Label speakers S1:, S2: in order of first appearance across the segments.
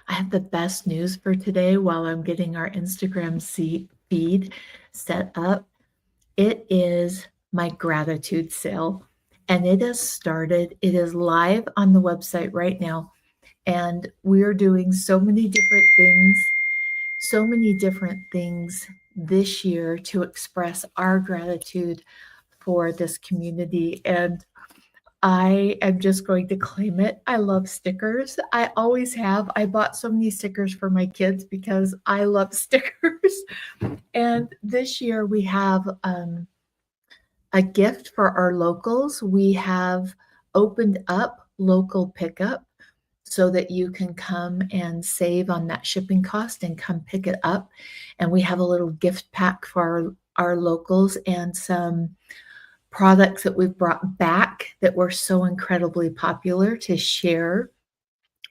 S1: I have the best news for today while I'm getting our Instagram feed set up. It is my gratitude sale, and it has started. It is live on the website right now, and we're doing so many different things this year to express our gratitude for this community. And I am just going to claim it. I love stickers. I always have. I bought so many stickers for my kids because I love stickers. And this year we have a gift for our locals. We have opened up local pickup so that you can come and save on that shipping cost and come pick it up. And we have a little gift pack for our locals and some products that we've brought back that were so incredibly popular to share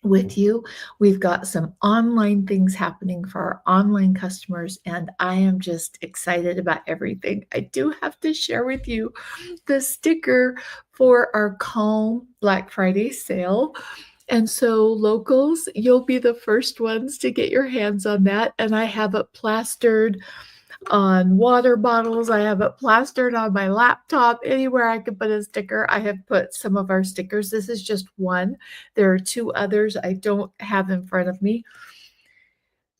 S1: with you. We've got some online things happening for our online customers, and I am just excited about everything. I do have to share with you the sticker for our Calm Black Friday sale. And so, locals, you'll be the first ones to get your hands on that. And I have it plastered on water bottles. I have it plastered on my laptop. Anywhere I could put a sticker, I have put some of our stickers. This is just one. There are two others I don't have in front of me.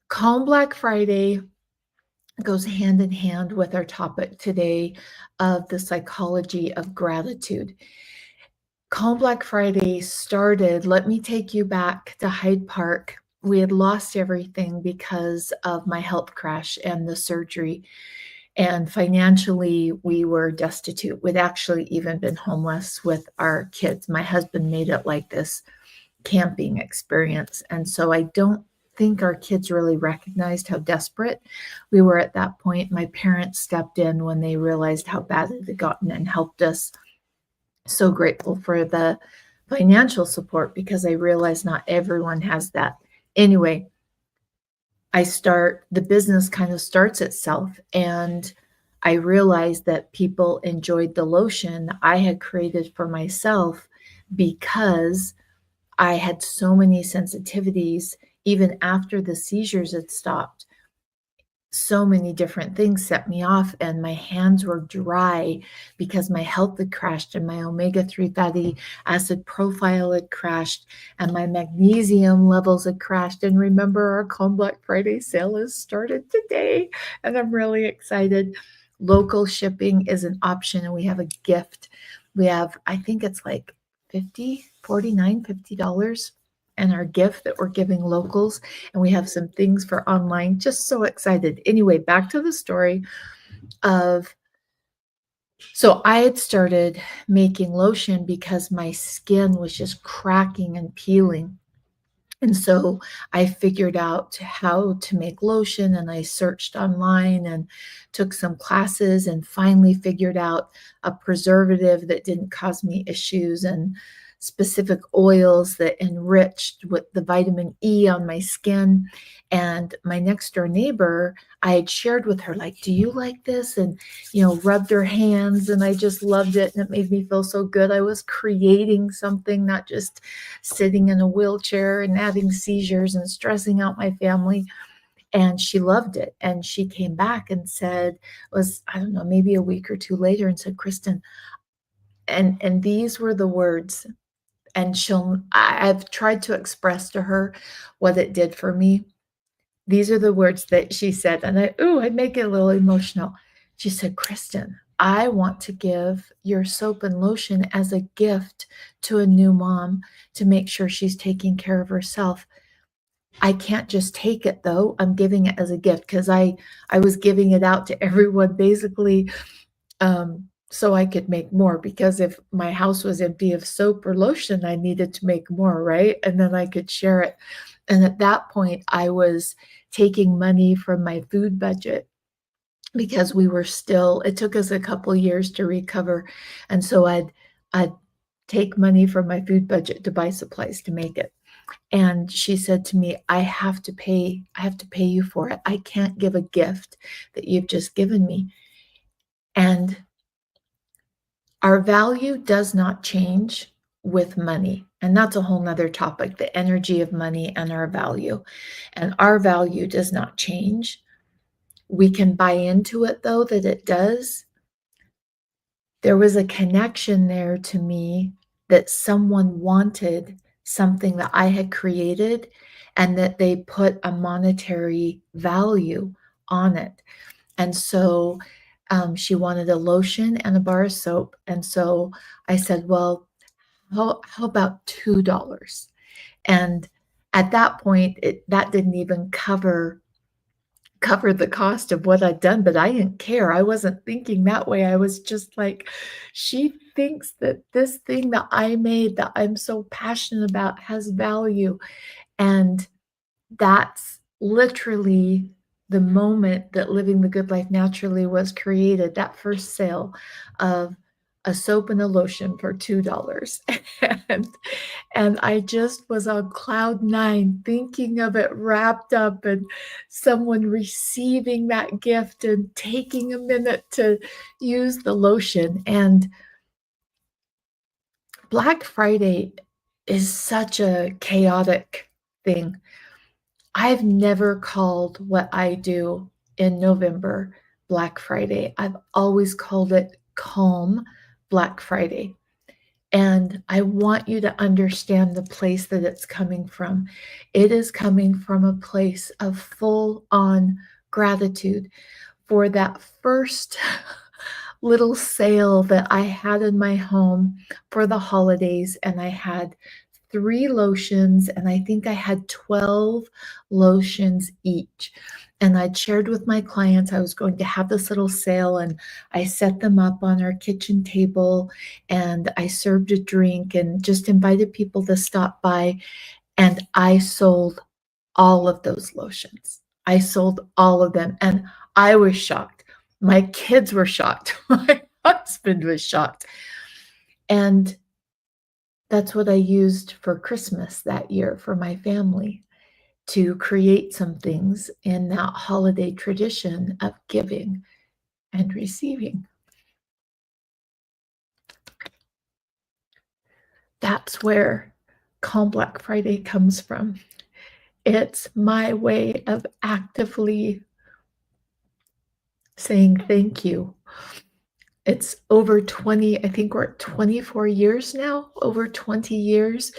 S1: Calm Black Friday goes hand in hand with our topic today of the psychology of gratitude. Calm Black Friday started, let me take you back to Hyde Park. We had lost everything because of my health crash and the surgery. And financially, we were destitute. We'd actually even been homeless with our kids. My husband made it like this camping experience. And so I don't think our kids really recognized how desperate we were at that point. My parents stepped in when they realized how bad it had gotten and helped us. So grateful for the financial support because I realize not everyone has that. Anyway, the business kind of starts itself, and I realized that people enjoyed the lotion I had created for myself because I had so many sensitivities even after the seizures had stopped. So many different things set me off, and my hands were dry because my health had crashed and my omega-3 fatty acid profile had crashed and my magnesium levels had crashed. And remember, our Calm Black Friday sale has started today, and I'm really excited. Local shipping is an option, and we have a gift. We have, I think it's like $50 and our gift that we're giving locals, and we have some things for online. Just so excited. Anyway, back to the story of so I had started making lotion because my skin was just cracking and peeling. And so I figured out how to make lotion, and I searched online and took some classes and finally figured out a preservative that didn't cause me issues and specific oils that enriched with the vitamin E on my skin. And my next door neighbor, I had shared with her, like, do you like this? And, rubbed her hands, and I just loved it. And it made me feel so good. I was creating something, not just sitting in a wheelchair and having seizures and stressing out my family. And she loved it. And she came back and said, I don't know, maybe a week or two later, and said, Kristen, and these were the words. And I've tried to express to her what it did for me. These are the words that she said, and I'd make it a little emotional. She said, Kristen, I want to give your soap and lotion as a gift to a new mom to make sure she's taking care of herself. I can't just take it though. I'm giving it as a gift because I was giving it out to everyone basically so I could make more, because if my house was empty of soap or lotion, I needed to make more, right? And then I could share it. And at that point, I was taking money from my food budget because it took us a couple years to recover. And so I'd take money from my food budget to buy supplies to make it. And she said to me, I have to pay you for it. I can't give a gift that you've just given me. And our value does not change with money. And that's a whole nother topic, the energy of money and our value. And our value does not change. We can buy into it, though, that it does. There was a connection there to me that someone wanted something that I had created and that they put a monetary value on it. And so she wanted a lotion and a bar of soap. And so I said, well, how about $2? And at that point, that didn't even cover the cost of what I'd done, but I didn't care. I wasn't thinking that way. I was just like, she thinks that this thing that I made that I'm so passionate about has value. And that's literally the moment that Living the Good Life Naturally was created, that first sale of a soap and a lotion for $2. and and I just was on cloud nine thinking of it wrapped up and someone receiving that gift and taking a minute to use the lotion. And Black Friday is such a chaotic thing. I've never called what I do in November Black Friday. I've always called it Calm Black Friday. And I want you to understand the place that it's coming from. It is coming from a place of full on gratitude for that first little sale that I had in my home for the holidays. And I had 3 lotions, and I think I had 12 lotions each. And I'd shared with my clients I was going to have this little sale, and I set them up on our kitchen table, and I served a drink and just invited people to stop by, and I sold all of those lotions. I sold all of them, and I was shocked. My kids were shocked. My husband was shocked. And that's what I used for Christmas that year for my family, to create some things in that holiday tradition of giving and receiving. That's where Calm Black Friday comes from. It's my way of actively saying thank you. It's over 20, I think we're at 24 years now, over 20 years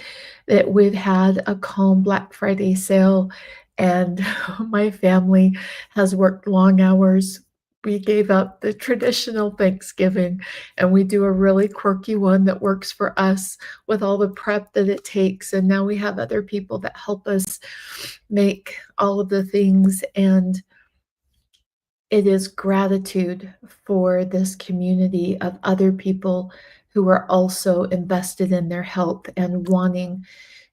S1: that we've had a Calm Black Friday sale, and my family has worked long hours. We gave up the traditional Thanksgiving, and we do a really quirky one that works for us with all the prep that it takes. And now we have other people that help us make all of the things. And it is gratitude for this community of other people who are also invested in their health and wanting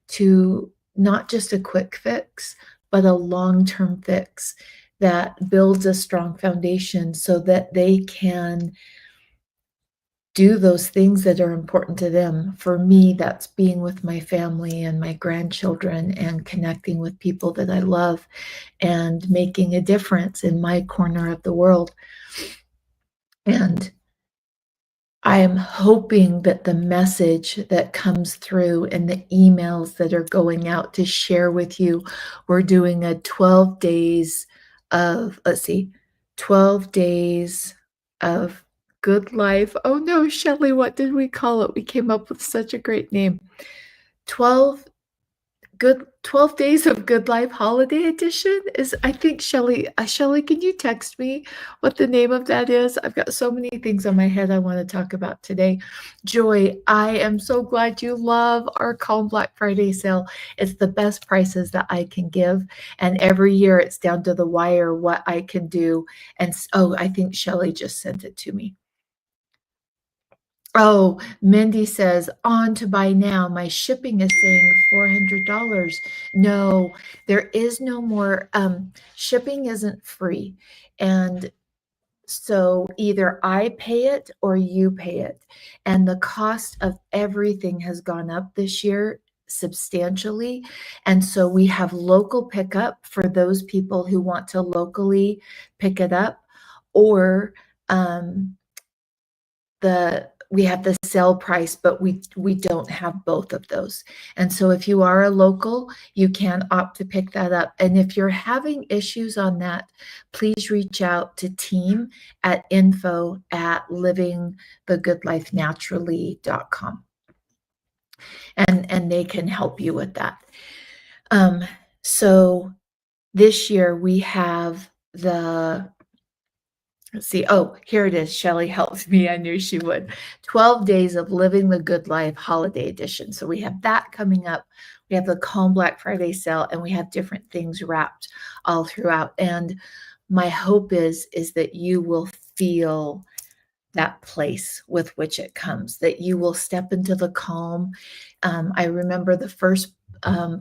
S1: to not just a quick fix, but a long-term fix that builds a strong foundation so that they can do those things that are important to them. For me, that's being with my family and my grandchildren and connecting with people that I love and making a difference in my corner of the world. And I am hoping that the message that comes through and the emails that are going out to share with you, we're doing a 12 days of, 12 days of good life. Oh no, Shelley, what did we call it? We came up with such a great name. 12 12 Days of Good Life Holiday Edition is, I think, Shelley, can you text me what the name of that is? I've got so many things on my head I want to talk about today. Joy, I am so glad you love our Calm Black Friday sale. It's the best prices that I can give, and every year it's down to the wire what I can do. And oh, I think Shelley just sent it to me. Oh, Mindy says, on to buy now. My shipping is saying $400. No, there is no more. Shipping isn't free. And so either I pay it or you pay it. And the cost of everything has gone up this year substantially. And so we have local pickup for those people who want to locally pick it up, or the we have the sale price, but we don't have both of those. And so if you are a local, you can opt to pick that up. And if you're having issues on that, please reach out to team at info@livingthegoodlifenaturally.com, and they can help you with that. So this year we have let's see. Oh, here it is. Shelley helps me. I knew she would. 12 Days of Living the Good Life Holiday Edition. So we have that coming up. We have the Calm Black Friday sale, and we have different things wrapped all throughout. And my hope is that you will feel that place with which it comes, that you will step into the calm. I remember the first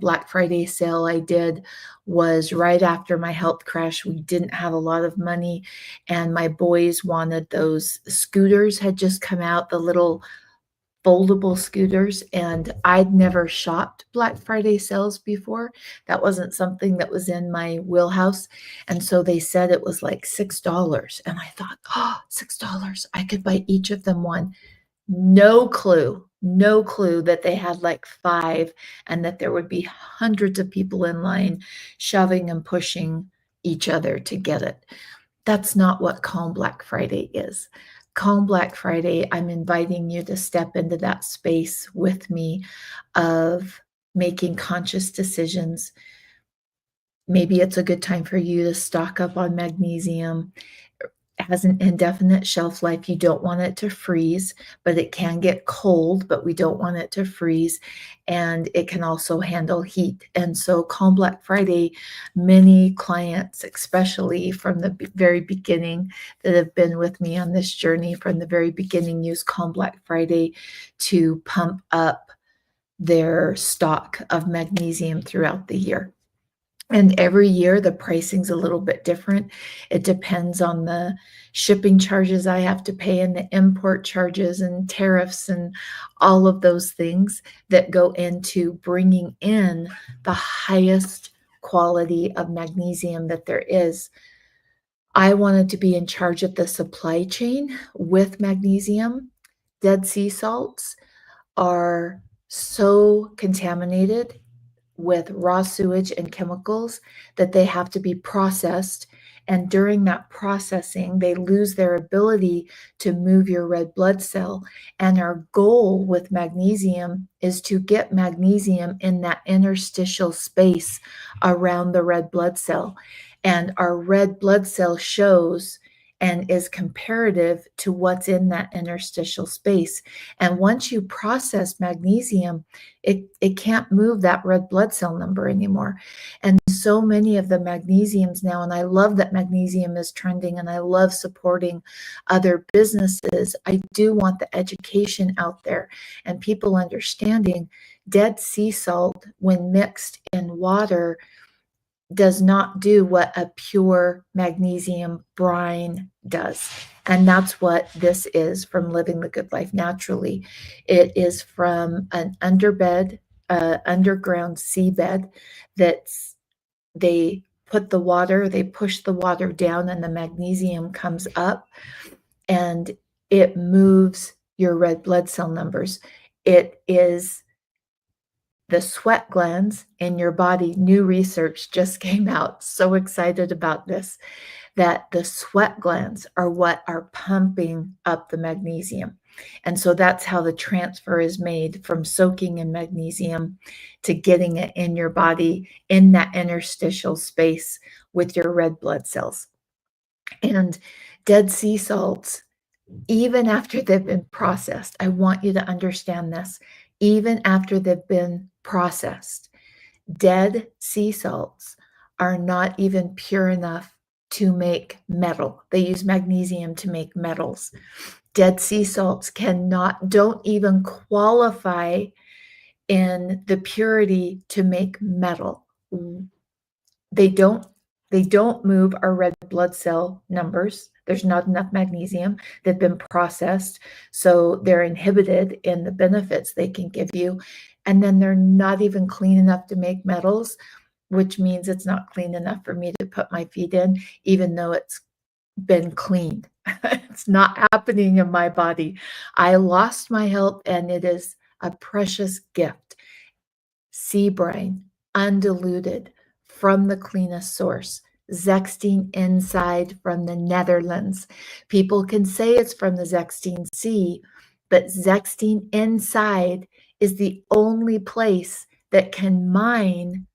S1: Black Friday sale I did was right after my health crash. We didn't have a lot of money, and my boys wanted those scooters, had just come out, the little foldable scooters, and I'd never shopped Black Friday sales before. That wasn't something that was in my wheelhouse. And so they said it was like $6. And I thought, oh, $6. I could buy each of them one. No clue that they had like 5 and that there would be hundreds of people in line shoving and pushing each other to get it. That's not what Calm Black Friday is. Calm Black Friday, I'm inviting you to step into that space with me of making conscious decisions. Maybe it's a good time for you to stock up on magnesium. It has an indefinite shelf life. You don't want it to freeze, but it can get cold, but we don't want it to freeze. And it can also handle heat. And so Calm Black Friday, many clients, especially from the very beginning that have been with me on this journey from the very beginning, use Calm Black Friday to pump up their stock of magnesium throughout the year. And every year the pricing's a little bit different. It depends on the shipping charges I have to pay and the import charges and tariffs and all of those things that go into bringing in the highest quality of magnesium that there is. I wanted to be in charge of the supply chain with magnesium. Dead sea salts are so contaminated with raw sewage and chemicals that they have to be processed. And during that processing, they lose their ability to move your red blood cell. And our goal with magnesium is to get magnesium in that interstitial space around the red blood cell. And our red blood cell shows and is comparative to what's in that interstitial space. And once you process magnesium, it can't move that red blood cell number anymore. And so many of the magnesiums now, and I love that magnesium is trending and I love supporting other businesses. I do want the education out there and people understanding dead sea salt when mixed in water does not do what a pure magnesium brine does. And that's what this is from Living the Good Life Naturally. It is from an underground seabed that's, they put the water, they push the water down and the magnesium comes up and it moves your red blood cell numbers. It is the sweat glands in your body. New research just came out. So excited about this, that the sweat glands are what are pumping up the magnesium. And so that's how the transfer is made from soaking in magnesium to getting it in your body in that interstitial space with your red blood cells. And dead sea salts, even after they've been processed, I want you to understand this, even after they've been processed, dead sea salts are not even pure enough to make metal. They use magnesium to make metals. Dead sea salts don't even qualify in the purity to make metal. They don't move our red blood cell numbers. There's not enough magnesium. They've been processed, so they're inhibited in the benefits they can give you. And then they're not even clean enough to make metals, which means it's not clean enough for me to put my feet in, even though it's been cleaned. It's not happening in my body. I lost my health, and it is a precious gift. Sea brine, undiluted, from the cleanest source. Zechstein inside from the Netherlands. People can say it's from the Zechstein Sea, but Zechstein inside is the only place that can mine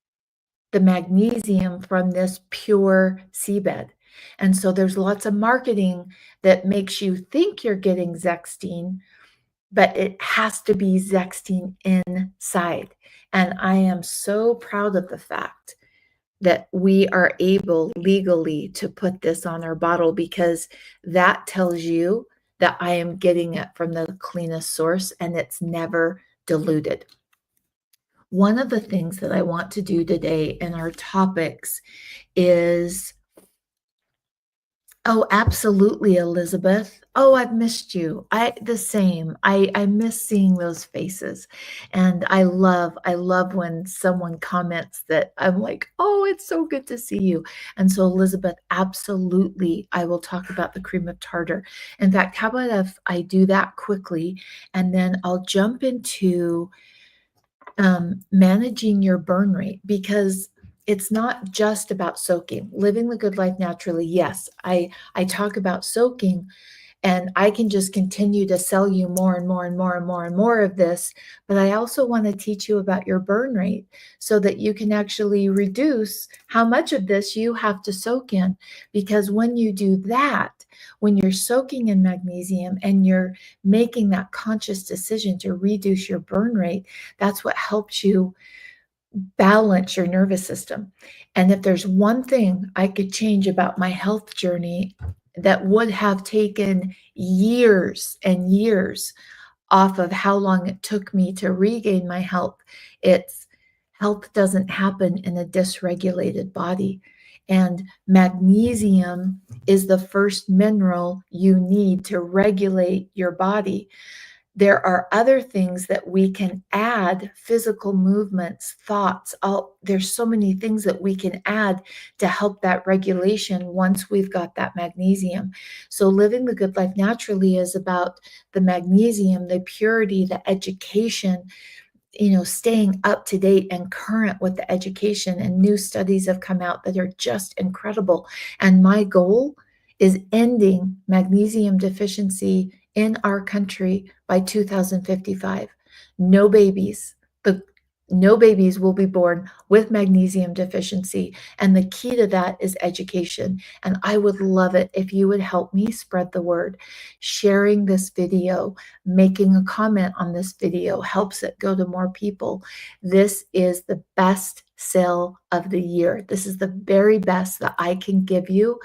S1: the magnesium from this pure seabed. And so there's lots of marketing that makes you think you're getting Zechstein, but it has to be Zechstein inside. And I am so proud of the fact that we are able legally to put this on our bottle, because that tells you that I am getting it from the cleanest source and it's never diluted. One of the things that I want to do today in our topics is, oh, absolutely, Elizabeth. Oh, I've missed you. The same. I miss seeing those faces. And I love when someone comments that I'm like, "Oh, it's so good to see you." And so, Elizabeth, absolutely, I will talk about the cream of tartar. In fact, how about if I do that quickly, and then I'll jump into managing your burn rate, because it's not just about soaking. Living the good life naturally, yes, I talk about soaking, and I can just continue to sell you more and more and more and more and more of this, but I also want to teach you about your burn rate so that you can actually reduce how much of this you have to soak in. Because when you do that, when you're soaking in magnesium and you're making that conscious decision to reduce your burn rate, that's what helps you balance your nervous system. And if there's one thing I could change about my health journey that would have taken years and years off of how long it took me to regain my health, it's health doesn't happen in a dysregulated body. And magnesium is the first mineral you need to regulate your body. There are other things that we can add, physical movements, thoughts. There's so many things that we can add to help that regulation once we've got that magnesium. So living the good life naturally is about the magnesium, the purity, the education, staying up to date and current with the education. And new studies have come out that are just incredible. And my goal is ending magnesium deficiency in our country by 2055. No babies. The no babies will be born with magnesium deficiency. And the key to that is education. And I would love it if you would help me spread the word. Sharing this video, making a comment on this video helps it go to more people. This is the best sale of the year. This is the very best that I can give you.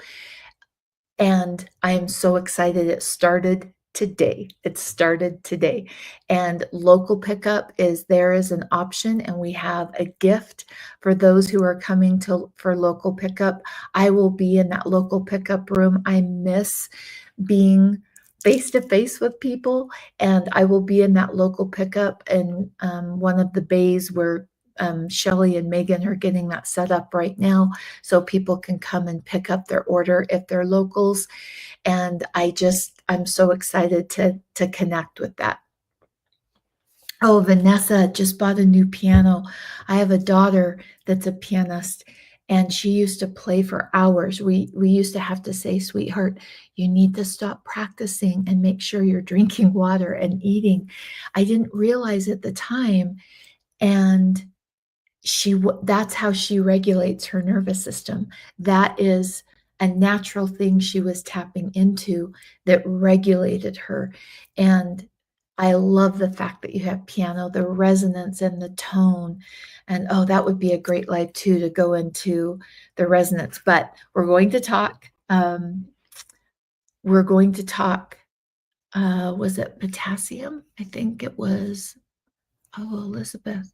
S1: And I am so excited. It started today. It started today. And local pickup is there as an option. And we have a gift for those who are coming for local pickup. I will be in that local pickup room. I miss being face to face with people. And I will be in that local pickup in one of the bays where Shelly and Megan are getting that set up right now, so people can come and pick up their order if they're locals. And I'm so excited to connect with that. Oh, Vanessa just bought a new piano. I have a daughter that's a pianist, and she used to play for hours. We used to have to say, "Sweetheart, you need to stop practicing and make sure you're drinking water and eating." I didn't realize at the time, and that's how she regulates her nervous system. That is a natural thing she was tapping into that regulated her. And I love the fact that you have piano, the resonance and the tone. And oh, that would be a great life too, to go into the resonance. But we're going to talk. Was it potassium? I think it was. Oh, Elizabeth.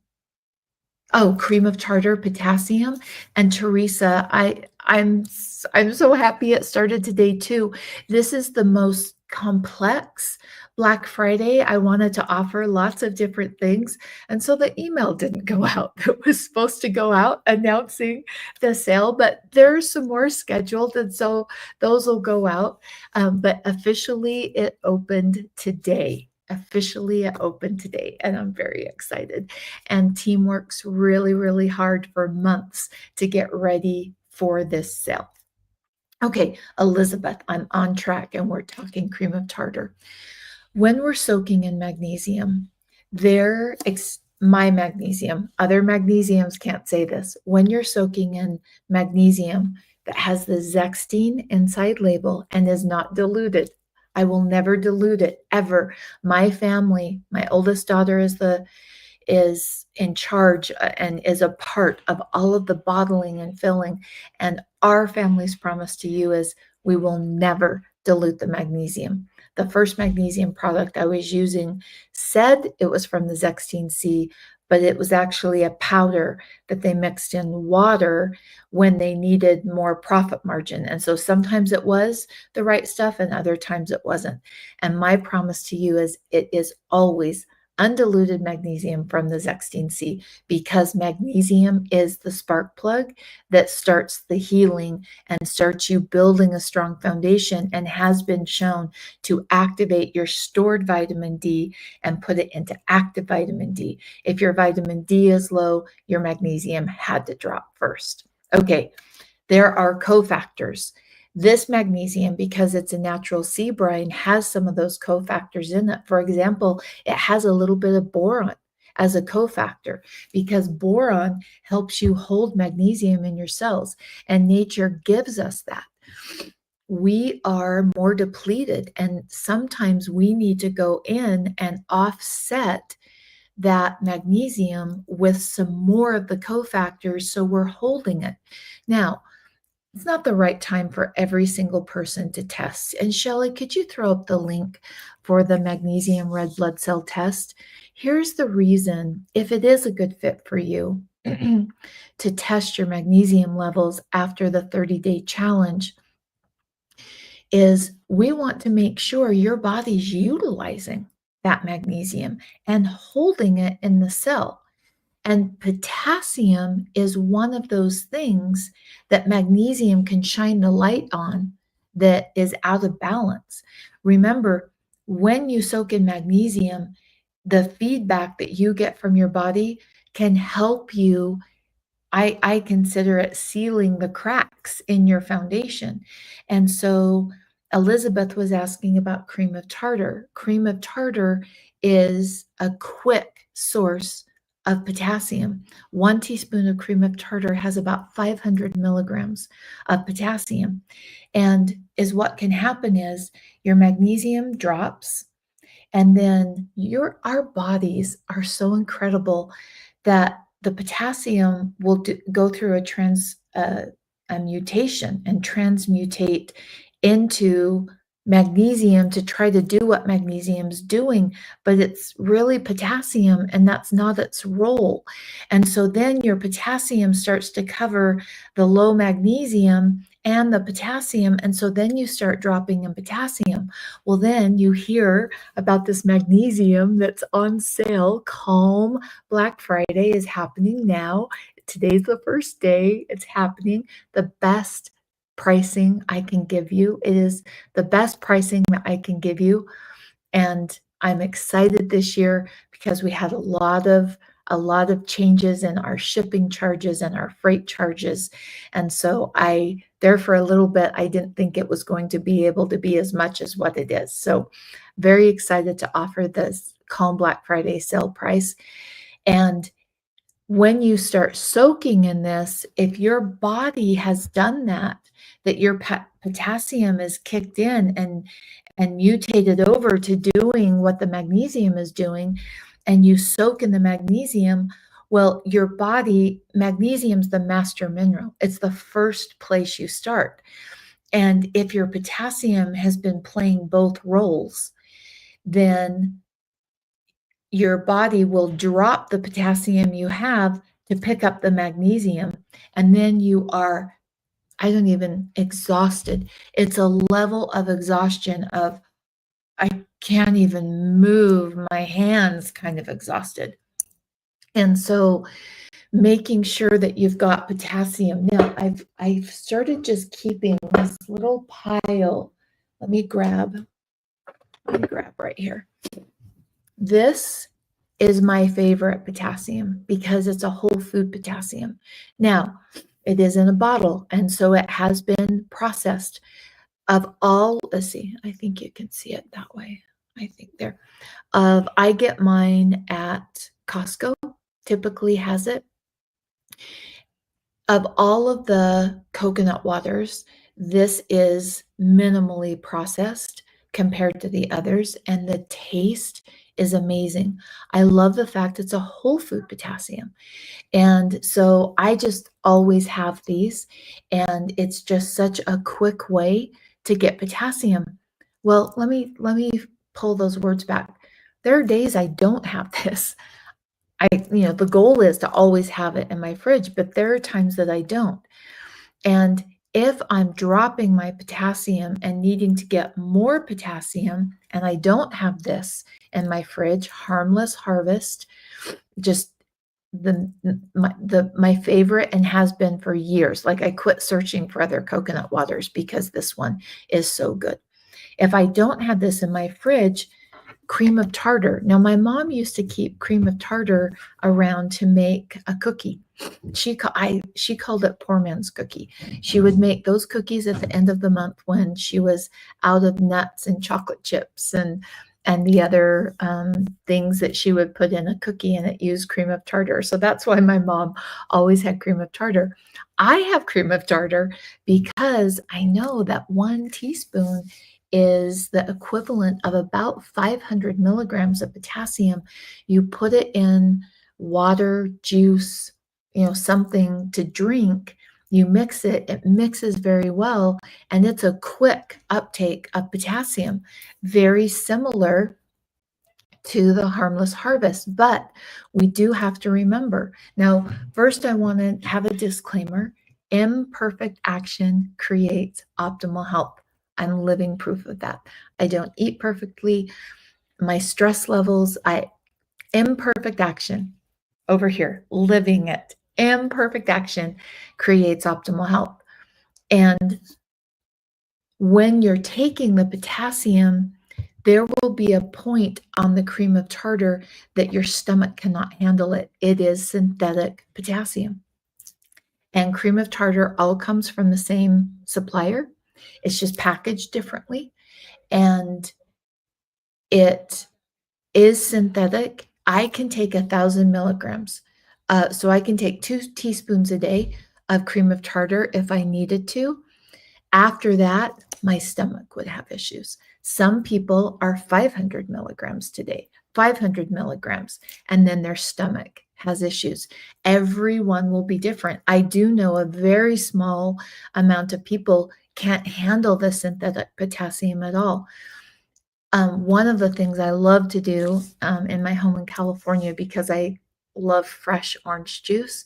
S1: Oh, cream of tartar, potassium. And Teresa, I'm so happy it started today too. This is the most complex Black Friday, I wanted to offer lots of different things, and so the email didn't go out. It was supposed to go out announcing the sale, but there's some more scheduled, and so those will go out. But officially, it opened today. Officially, it opened today, and I'm very excited. And team works really, really hard for months to get ready for this sale. Okay, Elizabeth, I'm on track, and we're talking cream of tartar. When we're soaking in magnesium, my magnesium, other magnesiums can't say this. When you're soaking in magnesium that has the Zextine inside label and is not diluted, I will never dilute it ever. My family, my oldest daughter is in charge and is a part of all of the bottling and filling. And our family's promise to you is we will never dilute the magnesium. The first magnesium product I was using said it was from the Zextine C, but it was actually a powder that they mixed in water when they needed more profit margin. And so sometimes it was the right stuff and other times it wasn't. And my promise to you is it is always undiluted magnesium from the Zextine C, because magnesium is the spark plug that starts the healing and starts you building a strong foundation, and has been shown to activate your stored vitamin D and put it into active vitamin D. If your vitamin D is low, your magnesium had to drop first. Okay, there are cofactors. This magnesium, because it's a natural sea brine, has some of those cofactors in it. For example, it has a little bit of boron as a cofactor, because boron helps you hold magnesium in your cells, and nature gives us that. We are more depleted, and sometimes we need to go in and offset that magnesium with some more of the cofactors so we're holding it. Now, it's not the right time for every single person to test. And Shelley, could you throw up the link for the magnesium red blood cell test? Here's the reason, if it is a good fit for you, to test your magnesium levels after the 30-day challenge, is we want to make sure your body's utilizing that magnesium and holding it in the cell. And potassium is one of those things that magnesium can shine the light on that is out of balance. Remember, when you soak in magnesium, the feedback that you get from your body can help you. I consider it sealing the cracks in your foundation. And so Elizabeth was asking about cream of tartar. Cream of tartar is a quick source of potassium. 1 teaspoon of cream of tartar has about 500 milligrams of potassium. And is what can happen is your magnesium drops, and then our bodies are so incredible that the potassium will go through a mutation and transmutate into magnesium to try to do what magnesium's doing, but it's really potassium and that's not its role. And so then your potassium starts to cover the low magnesium and the potassium, and so then you start dropping in potassium. Well, then you hear about this magnesium that's on sale. Calm Black Friday is happening now. Today's the first day it's happening. The best pricing I can give you. It is the best pricing that I can give you. And I'm excited this year because we had a lot of changes in our shipping charges and our freight charges. And so there for a little bit, I didn't think it was going to be able to be as much as what it is. So very excited to offer this Calm Black Friday sale price. And when you start soaking in this, if your body has done that your potassium is kicked in and mutated over to doing what the magnesium is doing, and you soak in the magnesium, well, your body, magnesium's the master mineral. It's the first place you start. And if your potassium has been playing both roles, then your body will drop the potassium you have to pick up the magnesium. And then you are, exhausted. It's a level of exhaustion of I can't even move. My hands kind of exhausted. And so making sure that you've got potassium. Now I've started just keeping this little pile. Let me grab right here. This is my favorite potassium because it's a whole food potassium. Now, it is in a bottle, and so it has been processed. Of all, let's see, I think you can see it that way. I think there. I get mine at Costco, typically has it. Of all of the coconut waters, this is minimally processed compared to the others, and the taste is amazing. I love the fact it's a whole food potassium. And so I just always have these, and it's just such a quick way to get potassium. Well, let me pull those words back. There are days I don't have this. The goal is to always have it in my fridge, but there are times that I don't. And if I'm dropping my potassium and needing to get more potassium, and I don't have this in my fridge, Harmless Harvest, just my favorite, and has been for years. Like, I quit searching for other coconut waters because this one is so good. If I don't have this in my fridge, cream of tartar. Now, my mom used to keep cream of tartar around to make a cookie. She called it poor man's cookie. She would make those cookies at the end of the month when she was out of nuts and chocolate chips and the other things that she would put in a cookie, and it used cream of tartar. So that's why my mom always had cream of tartar. I have cream of tartar because I know that 1 teaspoon is the equivalent of about 500 milligrams of potassium. You put it in water, juice, something to drink, you mix it, it mixes very well, and it's a quick uptake of potassium, very similar to the Harmless Harvest. But we do have to remember. Now, first, I want to have a disclaimer. Imperfect action creates optimal health. I'm living proof of that. I don't eat perfectly. My stress levels, imperfect action over here, living it. Imperfect action creates optimal health. And when you're taking the potassium, there will be a point on the cream of tartar that your stomach cannot handle it. It is synthetic potassium. And cream of tartar all comes from the same supplier. It's just packaged differently. And it is synthetic. I can take 1,000 milligrams. So I can take 2 teaspoons a day of cream of tartar if I needed to. After that, my stomach would have issues. Some people are 500 milligrams today, 500 milligrams, and then their stomach has issues. Everyone will be different. I do know a very small amount of people can't handle the synthetic potassium at all. One of the things I love to do in my home in California, because I love fresh orange juice,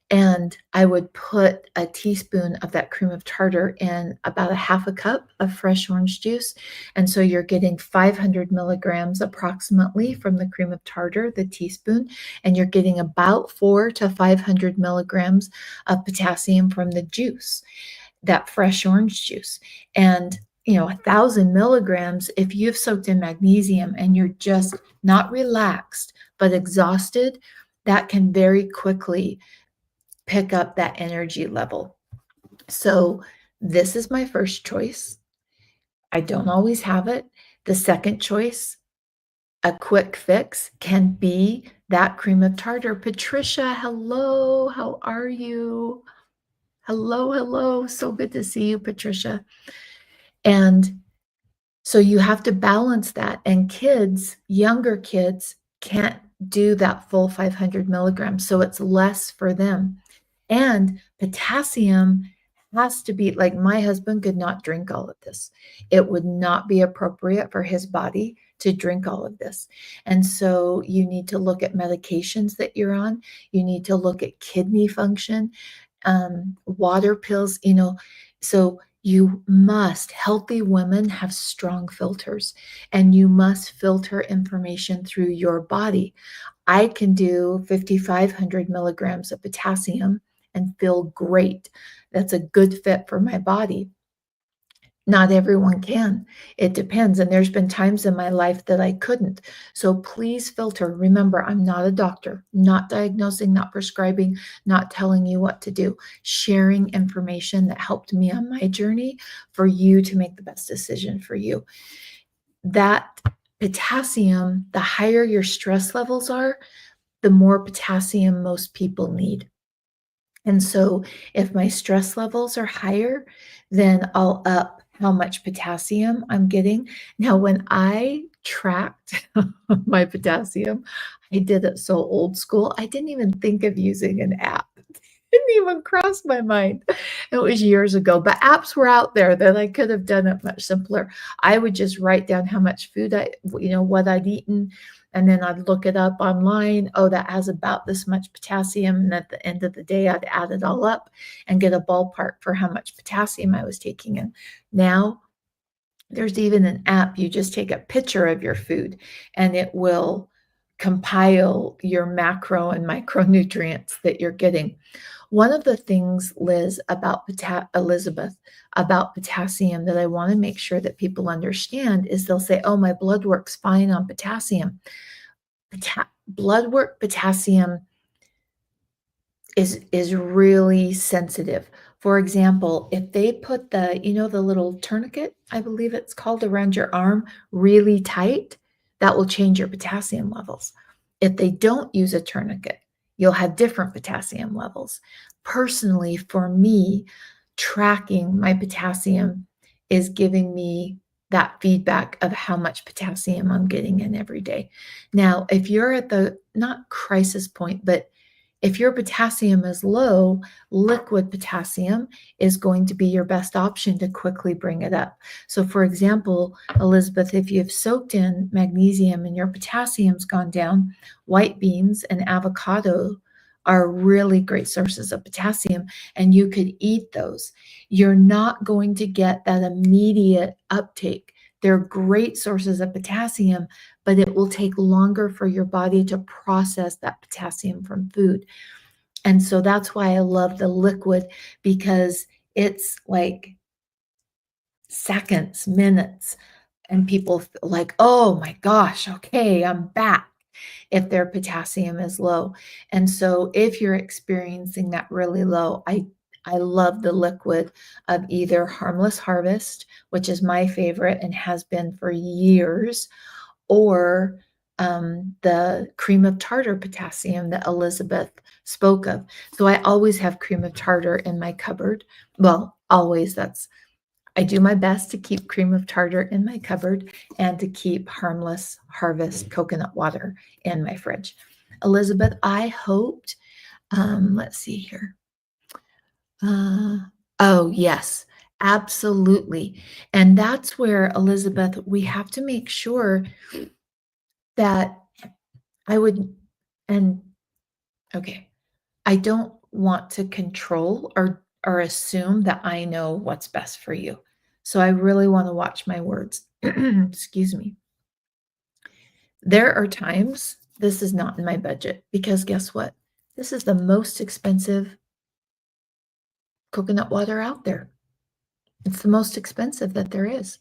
S1: and I would put a teaspoon of that cream of tartar in about a half a cup of fresh orange juice. And so you're getting 500 milligrams approximately from the cream of tartar, the teaspoon, and you're getting about 400 to 500 milligrams of potassium from the juice, that fresh orange juice. And 1,000 milligrams, if you've soaked in magnesium and you're just not relaxed but exhausted, that can very quickly pick up that energy level. So this is my first choice. I don't always have it. The second choice, a quick fix, can be that cream of tartar. Patricia, hello, how are you? Hello, so good to see you, Patricia. And so you have to balance that. And kids, younger kids, can't do that full 500 milligrams. So it's less for them. And potassium has to be, like, my husband could not drink all of this. It would not be appropriate for his body to drink all of this. And so you need to look at medications that you're on. You need to look at kidney function, water pills, so healthy women have strong filters, and you must filter information through your body. I can do 5,500 milligrams of potassium and feel great. That's a good fit for my body. Not everyone can. It depends. And there's been times in my life that I couldn't. So please filter. Remember, I'm not a doctor, not diagnosing, not prescribing, not telling you what to do. Sharing information that helped me on my journey for you to make the best decision for you. That potassium, the higher your stress levels are, the more potassium most people need. And so if my stress levels are higher, then I'll up how much potassium I'm getting. Now, when I tracked my potassium, I did it so old school. I didn't even think of using an app. Didn't even cross my mind. It was years ago, but apps were out there that I could have done it much simpler. I would just write down how much food what I'd eaten, and then I'd look it up online. Oh, that has about this much potassium. And at the end of the day, I'd add it all up and get a ballpark for how much potassium I was taking in. Now, there's even an app. You just take a picture of your food and it will compile your macro and micronutrients that you're getting. One of the things, Elizabeth, about potassium that I want to make sure that people understand is they'll say, oh, my blood work's fine on potassium. Blood work potassium is really sensitive. For example, if they put the little tourniquet, I believe it's called, around your arm really tight, that will change your potassium levels. If they don't use a tourniquet, you'll have different potassium levels. Personally, for me, tracking my potassium is giving me that feedback of how much potassium I'm getting in every day. Now, if you're at the not crisis point, but if your potassium is low, liquid potassium is going to be your best option to quickly bring it up. So for example, Elizabeth, if you've soaked in magnesium and your potassium's gone down, white beans and avocado are really great sources of potassium, and you could eat those. You're not going to get that immediate uptake. They're great sources of potassium, but it will take longer for your body to process that potassium from food. And so that's why I love the liquid, because it's like seconds, minutes, and people feel like, oh my gosh, okay, I'm back, if their potassium is low. And so if you're experiencing that really low, I love the liquid of either Harmless Harvest, which is my favorite and has been for years, or the cream of tartar potassium that Elizabeth spoke of. So I always have cream of tartar in my cupboard. Well, always. I do my best to keep cream of tartar in my cupboard and to keep Harmless Harvest coconut water in my fridge. Elizabeth, I hoped, let's see here. Oh, yes, absolutely. And that's where, Elizabeth, we have to make sure that I would, and okay, I don't want to control or assume that I know what's best for you. So I really want to watch my words. Excuse me. There are times this is not in my budget, because guess what? This is the most expensive coconut water out there. It's the most expensive that there is.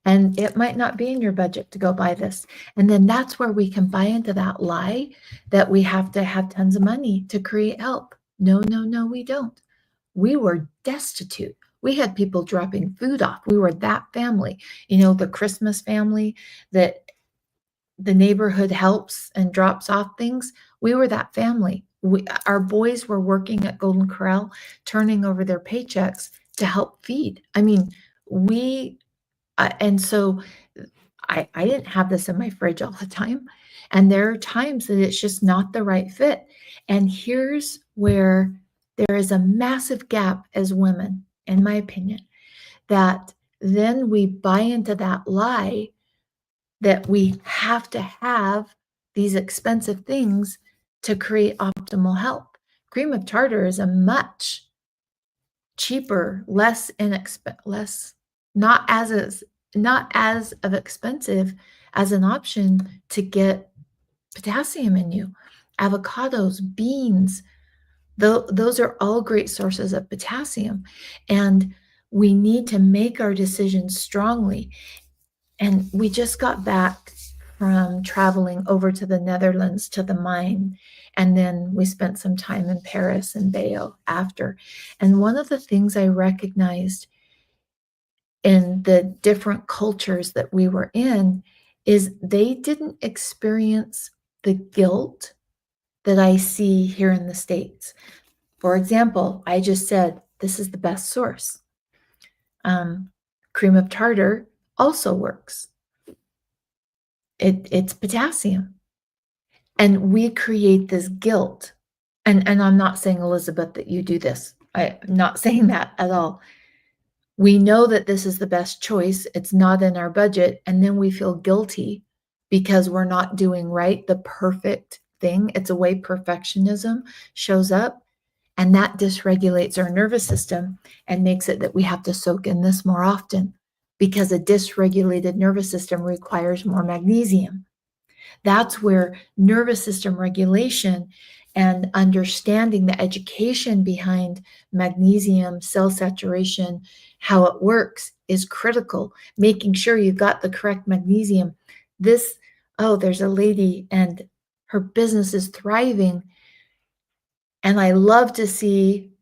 S1: And it might not be in your budget to go buy this. And then that's where we can buy into that lie that we have to have tons of money to create help. No, no, no, we don't. We were destitute. We had people dropping food off. We were that family, the Christmas family that the neighborhood helps and drops off things. We were that family. Our boys were working at Golden Corral, turning over their paychecks to help feed. I mean, and so I didn't have this in my fridge all the time. And there are times that it's just not the right fit. And here's where there is a massive gap as women, in my opinion, that then we buy into that lie that we have to have these expensive things to create optimal health. Cream of tartar is a much cheaper, less, not as of expensive as an option to get potassium in you. Avocados, beans, those are all great sources of potassium. And we need to make our decisions strongly. And we just got back from traveling over to the Netherlands to the mine. And then we spent some time in Paris and Bayeux after. And one of the things I recognized in the different cultures that we were in is they didn't experience the guilt that I see here in the States. For example, I just said, this is the best source. Cream of tartar also works. It's potassium. And we create this guilt. And I'm not saying, Elizabeth, that you do this. I'm not saying that at all. We know that this is the best choice. It's not in our budget. And then we feel guilty because we're not doing right, the perfect thing. It's a way perfectionism shows up. And that dysregulates our nervous system and makes it that we have to soak in this more often because a dysregulated nervous system requires more magnesium. That's where nervous system regulation and understanding the education behind magnesium, cell saturation, how it works is critical. Making sure you've got the correct magnesium. There's a lady and her business is thriving. And I love to see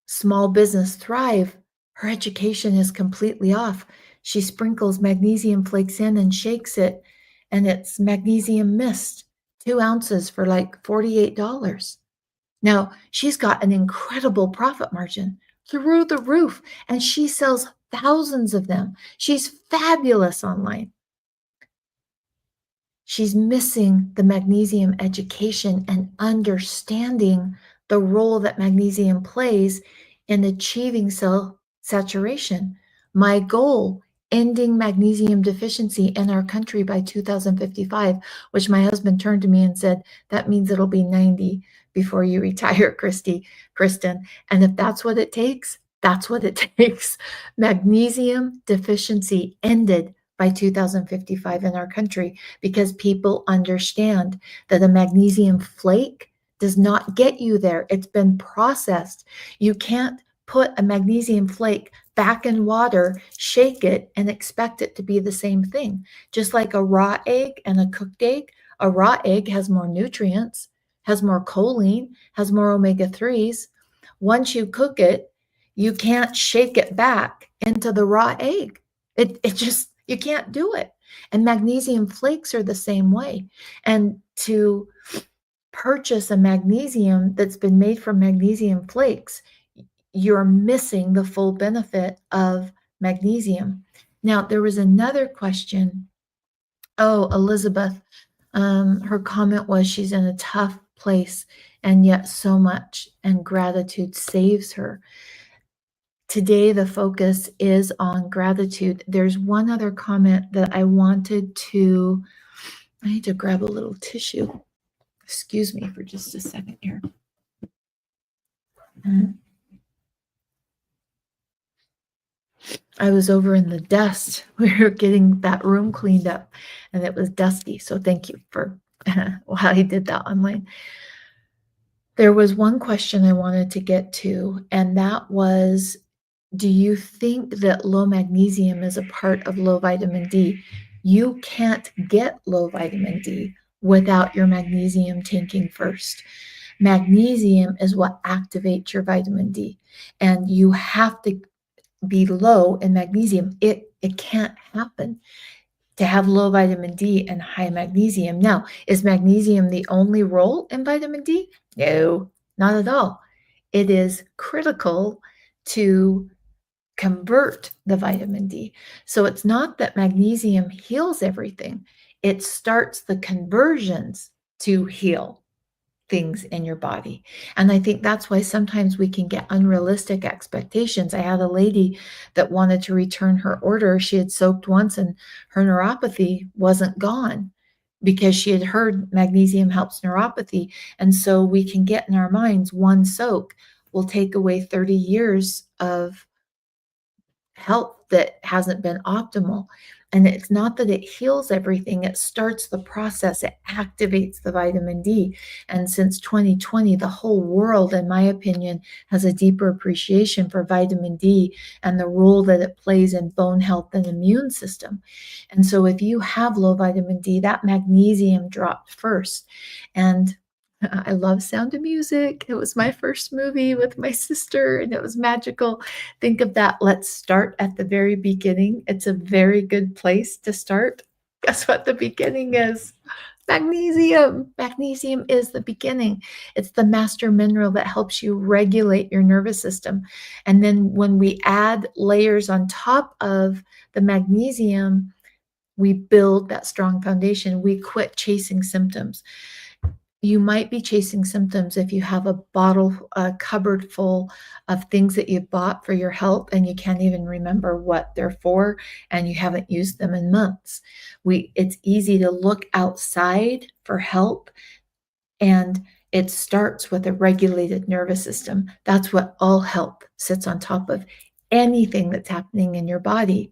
S1: small business thrive. Her education is completely off. She sprinkles magnesium flakes in and shakes it, and it's magnesium mist, 2 ounces for like $48. Now, she's got an incredible profit margin through the roof, and she sells thousands of them. She's fabulous online. She's missing the magnesium education and understanding the role that magnesium plays in achieving cell saturation. My goal, ending magnesium deficiency in our country by 2055, which my husband turned to me and said, that means it'll be 90 before you retire, Kristen. And if that's what it takes, that's what it takes. Magnesium deficiency ended by 2055 in our country because people understand that a magnesium flake does not get you there. It's been processed. You can't put a magnesium flake back in water, shake it, and expect it to be the same thing. Just like a raw egg and a cooked egg, a raw egg has more nutrients, has more choline, has more omega-3s. Once you cook it, you can't shake it back into the raw egg. You can't do it. And magnesium flakes are the same way. And to purchase a magnesium that's been made from magnesium flakes, you're missing the full benefit of magnesium. Now, there was another question. Oh, Elizabeth, her comment was she's in a tough place and yet so much, and gratitude saves her. Today, the focus is on gratitude. There's one other comment that I need to grab a little tissue. Excuse me for just a second here. I was over in the dust. We were getting that room cleaned up and it was dusty. So thank you for while I did that online. There was one question I wanted to get to, and that was, do you think that low magnesium is a part of low vitamin D? You can't get low vitamin D without your magnesium tanking first. Magnesium is what activates your vitamin D, and you have to be low in magnesium. It can't happen to have low vitamin D and high magnesium. Now, is magnesium the only role in vitamin D? No, not at all. It is critical to convert the vitamin D. So it's not that magnesium heals everything. It starts the conversions to heal things in your body. And I think that's why sometimes we can get unrealistic expectations. I had a lady that wanted to return her order. She had soaked once and her neuropathy wasn't gone because she had heard magnesium helps neuropathy. And so we can get in our minds one soak will take away 30 years of health that hasn't been optimal. And it's not that it heals everything, it starts the process, it activates the vitamin D. And since 2020, the whole world, in my opinion, has a deeper appreciation for vitamin D and the role that it plays in bone health and immune system. And so if you have low vitamin D, that magnesium dropped first. And I love Sound of Music. It was my first movie with my sister, and it was magical. Think of that. Let's start at the very beginning. It's a very good place to start. Guess what the beginning is? Magnesium. Magnesium is the beginning. It's the master mineral that helps you regulate your nervous system. And then when we add layers on top of the magnesium, we build that strong foundation. We quit chasing symptoms. You might be chasing symptoms if you have a cupboard full of things that you bought for your health and you can't even remember what they're for and you haven't used them in months. It's easy to look outside for help, and it starts with a regulated nervous system. That's what all health sits on top of. Anything that's happening in your body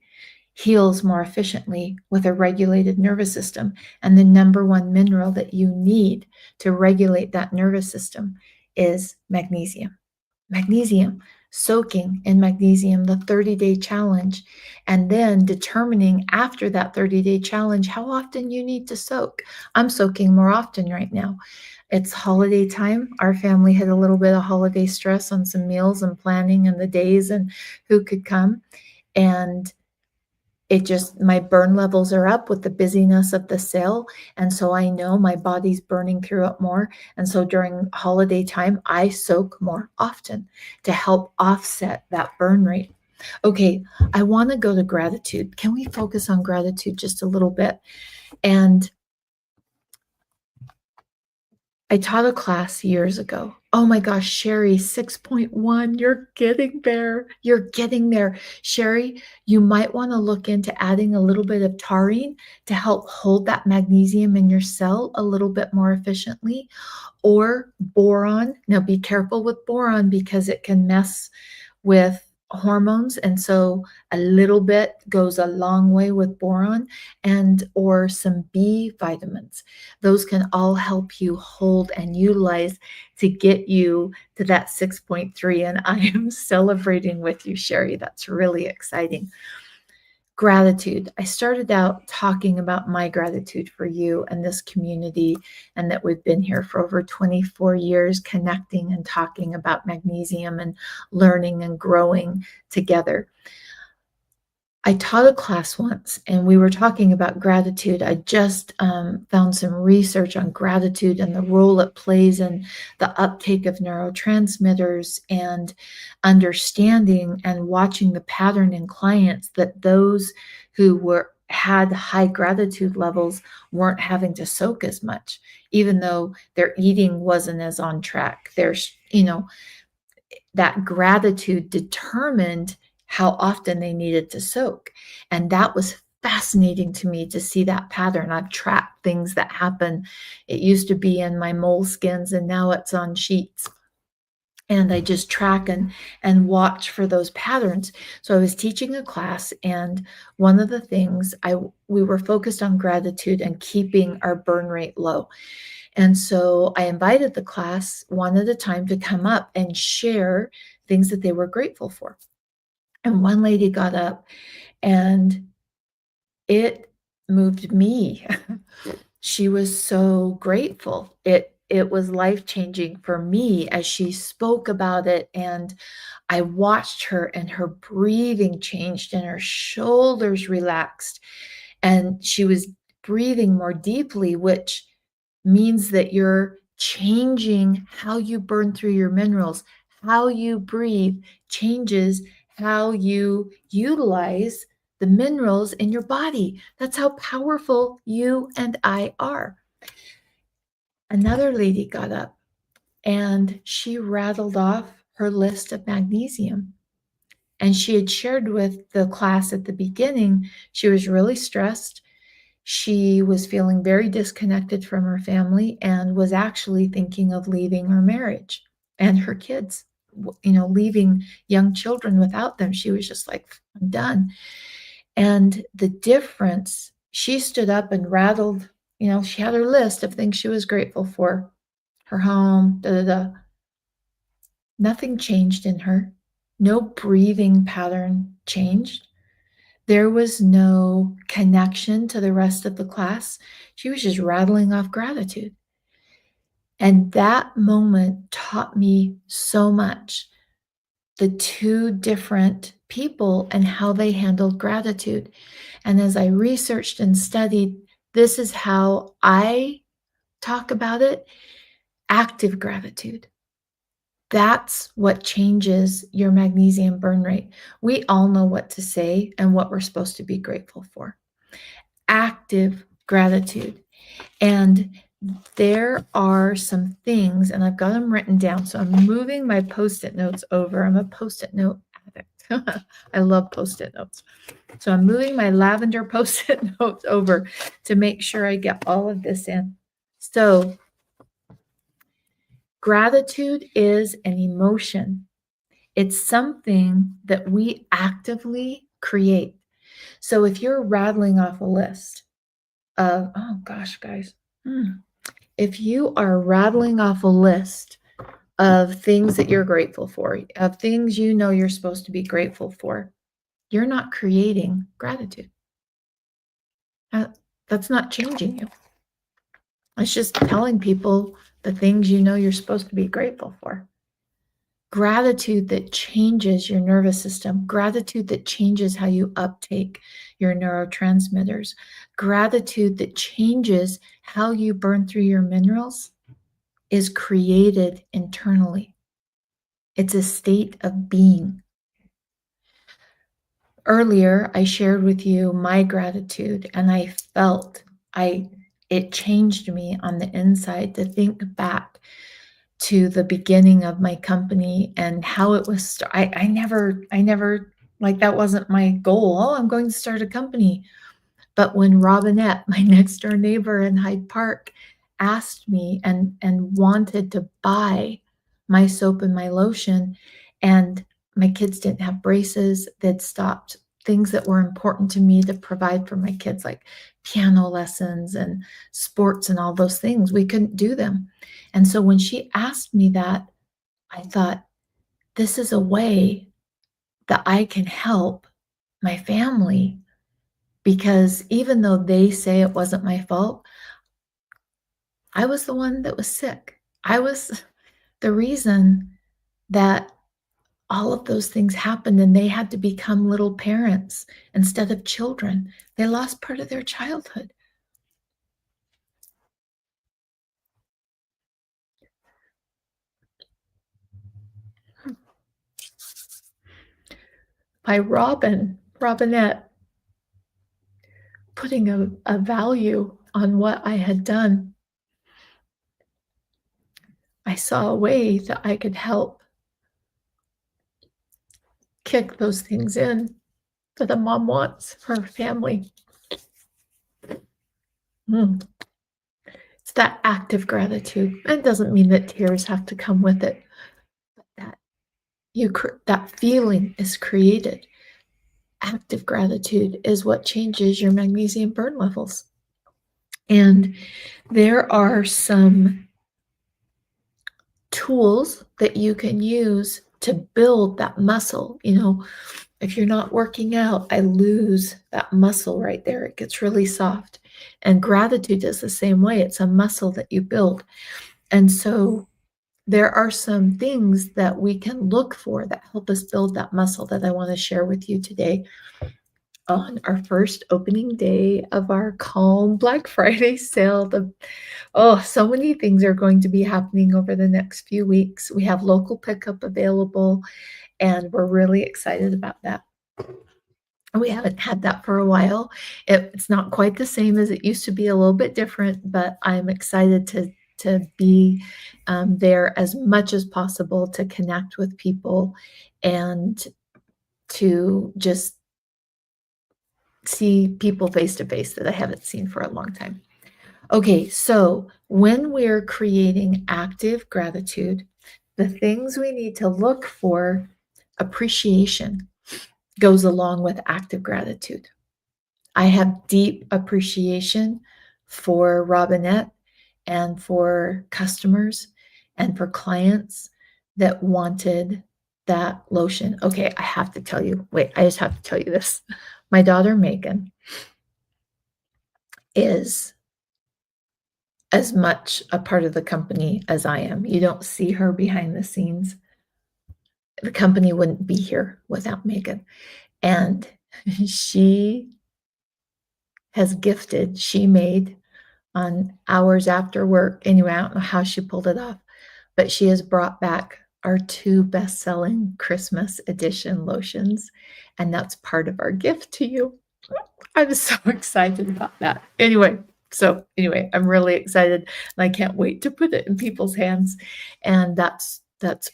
S1: heals more efficiently with a regulated nervous system. And the number one mineral that you need to regulate that nervous system is magnesium. Magnesium, soaking in magnesium, the 30-day challenge, and then determining after that 30-day challenge how often you need to soak. I'm soaking more often right now. It's holiday time. Our family had a little bit of holiday stress on some meals and planning and the days and who could come. And my burn levels are up with the busyness of the sale. And so I know my body's burning through it more. And so during holiday time, I soak more often to help offset that burn rate. Okay, I want to go to gratitude. Can we focus on gratitude just a little bit? And I taught a class years ago. Oh my gosh, Sherry, 6.1, you're getting there. You're getting there. Sherry, you might want to look into adding a little bit of taurine to help hold that magnesium in your cell a little bit more efficiently, or boron. Now be careful with boron because it can mess with hormones, and so a little bit goes a long way with boron, and or some B vitamins. Those can all help you hold and utilize to get you to that 6.3. And I am celebrating with you, Sherry. That's really exciting. Gratitude. I started out talking about my gratitude for you and this community, and that we've been here for over 24 years connecting and talking about magnesium and learning and growing together. I taught a class once and we were talking about gratitude. I just found some research on gratitude and the role it plays in the uptake of neurotransmitters, and understanding and watching the pattern in clients that those who had high gratitude levels weren't having to soak as much, even though their eating wasn't as on track. That gratitude determined how often they needed to soak. And that was fascinating to me to see that pattern. I've tracked things that happen. It used to be in my moleskins and now it's on sheets. And I just track and watch for those patterns. So I was teaching a class, and one of the things we were focused on gratitude and keeping our burn rate low. And so I invited the class one at a time to come up and share things that they were grateful for. And one lady got up and it moved me. She was so grateful. It was life-changing for me as she spoke about it, and I watched her and her breathing changed and her shoulders relaxed and she was breathing more deeply, which means that you're changing how you burn through your minerals. How you breathe changes how you utilize the minerals in your body. That's how powerful you and I are. Another lady got up and she rattled off her list of magnesium. And she had shared with the class at the beginning, she was really stressed. She was feeling very disconnected from her family and was actually thinking of leaving her marriage and her kids. leaving young children without them. She was just like, I'm done. And the difference, she stood up and rattled, she had her list of things she was grateful for, her home, da da da. Nothing changed in her. No breathing pattern changed. There was no connection to the rest of the class. She was just rattling off gratitude. And that moment taught me so much. The two different people and how they handled gratitude. And as I researched and studied, this is how I talk about it: active gratitude. That's what changes your magnesium burn rate. We all know what to say and what we're supposed to be grateful for. Active gratitude. And there are some things, and I've got them written down. So I'm moving my Post-it notes over. I'm a Post-it note addict. I love Post-it notes. So I'm moving my lavender Post-it notes over to make sure I get all of this in. So gratitude is an emotion. It's something that we actively create. So if you're rattling off a list of, oh gosh, guys, if you are rattling off a list of things that you're grateful for, of things you're supposed to be grateful for, you're not creating gratitude. That's not changing you. It's just telling people the things you're supposed to be grateful for. Gratitude that changes your nervous system, gratitude that changes how you uptake your neurotransmitters, gratitude that changes how you burn through your minerals is created internally. It's a state of being. Earlier, I shared with you my gratitude, and I felt it changed me on the inside to think back to the beginning of my company and how it was. I never, like, that wasn't my goal. Oh, I'm going to start a company. But when Robinette, my next door neighbor in Hyde Park, asked me and wanted to buy my soap and my lotion, and my kids didn't have braces, they'd stopped things that were important to me to provide for my kids, like piano lessons and sports and all those things. We couldn't do them. And so when she asked me that, I thought, this is a way that I can help my family, because even though they say it wasn't my fault, I was the one that was sick. I was the reason that all of those things happened, and they had to become little parents instead of children. They lost part of their childhood. By Robinette, putting a value on what I had done, I saw a way that I could help kick those things in that a mom wants for her family. It's that active gratitude. It doesn't mean that tears have to come with it, but that feeling is created. Active gratitude is what changes your magnesium burn levels. And there are some tools that you can use to build that muscle. If you're not working out, I lose that muscle right there. It gets really soft. And gratitude is the same way. It's a muscle that you build. And so there are some things that we can look for that help us build that muscle that I want to share with you today on our first opening day of our Calm Black Friday sale. So many things are going to be happening over the next few weeks. We have local pickup available, and we're really excited about that. We haven't had that for a while. It's not quite the same as it used to be, a little bit different, but I'm excited to be there as much as possible to connect with people and to just see people face to face that I haven't seen for a long time. Okay, so when we're creating active gratitude, the things we need to look for, appreciation goes along with active gratitude. I have deep appreciation for Robinette and for customers and for clients that wanted that lotion. Okay, I have to tell you. Wait, I just have to tell you this. My daughter Megan is as much a part of the company as I am. You don't see her behind the scenes. The company wouldn't be here without Megan. And she she made on hours after work. Anyway, I don't know how she pulled it off, but she has brought back our two best-selling Christmas edition lotions, and that's part of our gift to you. I'm so excited about that. Anyway, I'm really excited and I can't wait to put it in people's hands. And that's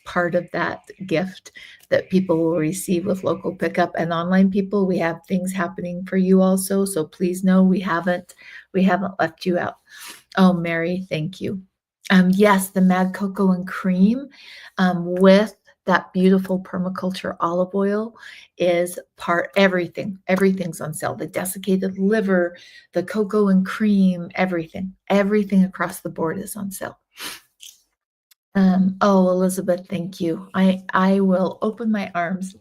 S1: part of that gift that people will receive with local pickup. And online people, we have things happening for you also. So please know we haven't left you out. Oh, Mary, thank you. Yes, the Mad Cocoa and Cream with that beautiful permaculture olive oil is everything's on sale. The desiccated liver, the cocoa and cream, everything across the board is on sale. Oh, Elizabeth, thank you. I will open my arms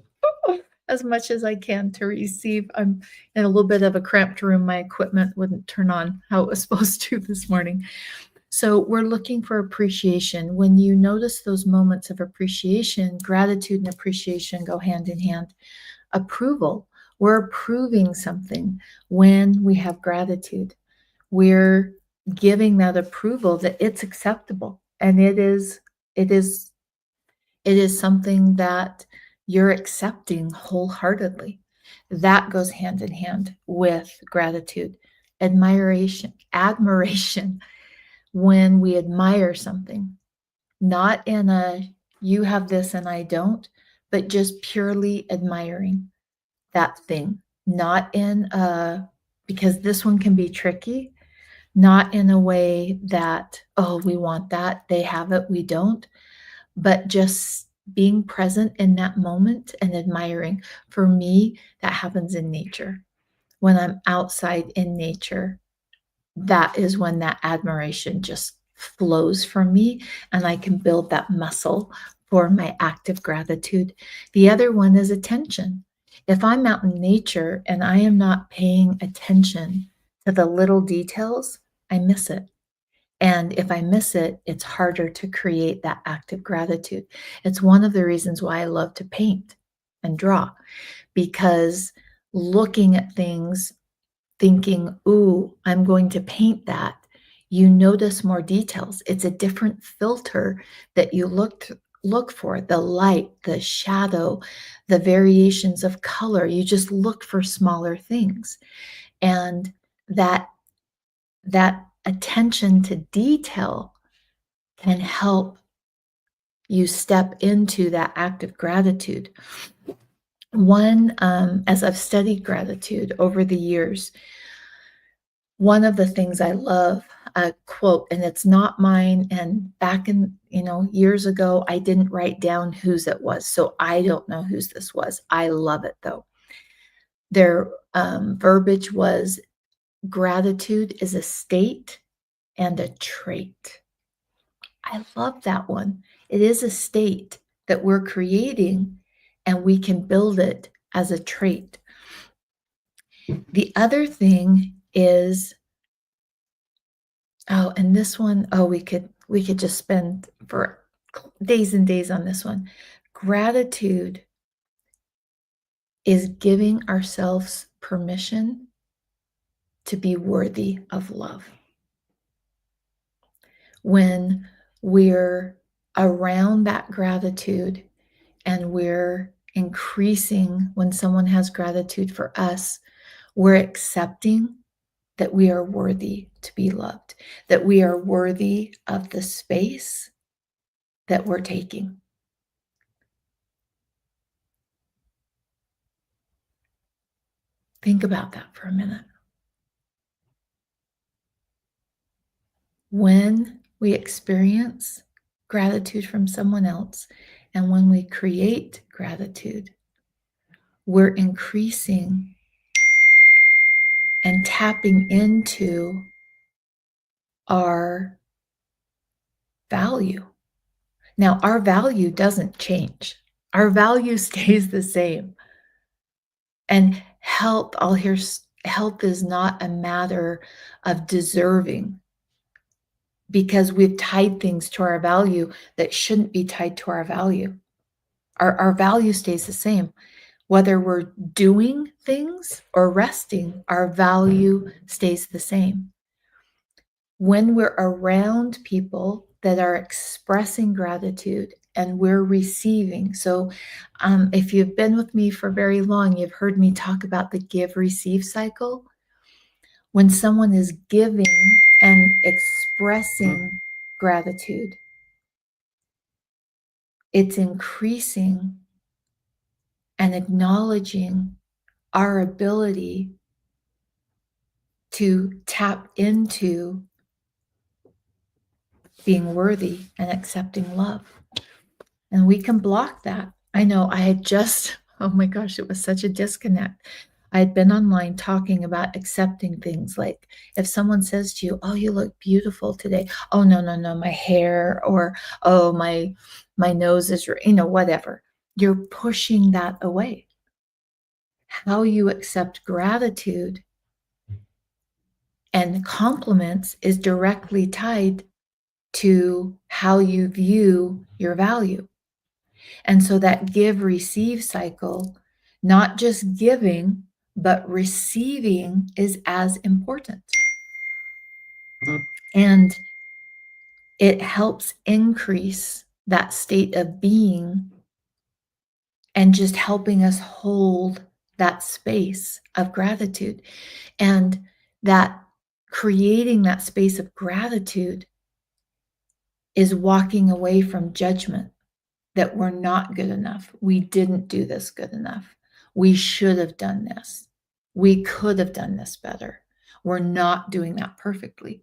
S1: as much as I can to receive. I'm in a little bit of a cramped room. My equipment wouldn't turn on how it was supposed to this morning. So we're looking for appreciation. When you notice those moments of appreciation, gratitude and appreciation go hand in hand. Approval, we're approving something when we have gratitude. We're giving that approval that it's acceptable, and it is something that you're accepting wholeheartedly. That goes hand in hand with gratitude. Admiration, when we admire something, not in a you have this and I don't, but just purely admiring that thing, not in a because this one can be tricky, not in a way that, oh, we want that, they have it, we don't, but just being present in that moment and admiring. For me, that happens in nature. When I'm outside in nature, that is when that admiration just flows from me and I can build that muscle for my active gratitude. The other one is attention. If I'm out in nature and I am not paying attention to the little details, I miss it. And if I miss it, it's harder to create that active gratitude. It's one of the reasons why I love to paint and draw, because looking at things thinking, ooh, I'm going to paint that, you notice more details. It's a different filter that you look for, the light, the shadow, the variations of color. You just look for smaller things. And that attention to detail can help you step into that active gratitude. As I've studied gratitude over the years, one of the things I love, a quote, and it's not mine, and back in, years ago, I didn't write down whose it was, so I don't know whose this was. I love it though. Their verbiage was, gratitude is a state and a trait. I love that one. It is a state that we're creating, and we can build it as a trait. The other thing is, and this one, we could just spend for days and days on this one. Gratitude is giving ourselves permission to be worthy of love. When we're around that gratitude and we're increasing, when someone has gratitude for us, we're accepting that we are worthy to be loved, that we are worthy of the space that we're taking. Think about that for a minute. When we experience gratitude from someone else. And when we create gratitude, we're increasing and tapping into our value. Now, our value doesn't change. Our value stays the same. And health, I'll hear health is not a matter of deserving, because we've tied things to our value that shouldn't be tied to our value. Our value stays the same. Whether we're doing things or resting, our value stays the same. When we're around people that are expressing gratitude and we're receiving, so if you've been with me for very long, you've heard me talk about the give-receive cycle. When someone is giving and expressing gratitude, it's increasing and acknowledging our ability to tap into being worthy and accepting love. And we can block that. I know I had just, oh my gosh, it was such a disconnect. I had been online talking about accepting things, like if someone says to you, "Oh, you look beautiful today." "Oh, no, no, no, my hair," or "Oh, my nose is," whatever. You're pushing that away. How you accept gratitude and compliments is directly tied to how you view your value. And so that give receive cycle, not just giving, but receiving is as important. And it helps increase that state of being and just helping us hold that space of gratitude. And that creating that space of gratitude is walking away from judgment that we're not good enough. We didn't do this good enough. We should have done this. We could have done this better. We're not doing that perfectly.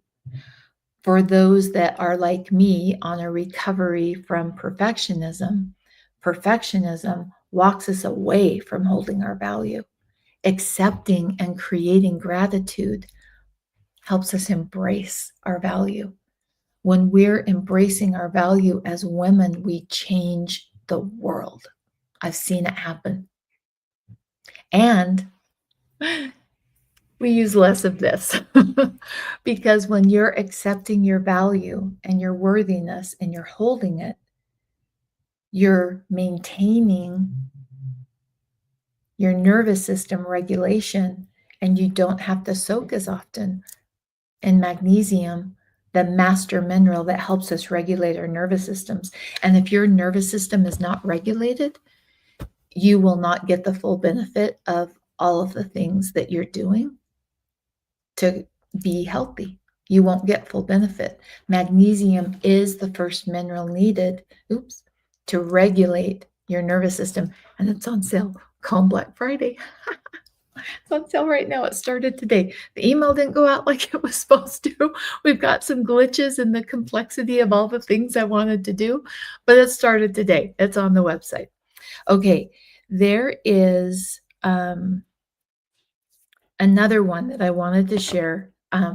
S1: For those that are like me on a recovery from perfectionism, perfectionism walks us away from holding our value. Accepting and creating gratitude helps us embrace our value. When we're embracing our value as women, we change the world. I've seen it happen. And we use less of this because when you're accepting your value and your worthiness and you're holding it, you're maintaining your nervous system regulation, and you don't have to soak as often. And magnesium, the master mineral that helps us regulate our nervous systems. And if your nervous system is not regulated, you will not get the full benefit of all of the things that you're doing to be healthy. You won't get full benefit. Magnesium is the first mineral needed, to regulate your nervous system. And it's on sale come Black Friday. It's on sale right now. It started today. The email didn't go out like it was supposed to. We've got some glitches in the complexity of all the things I wanted to do, but it started today. It's on the website. Okay, there is another one that I wanted to share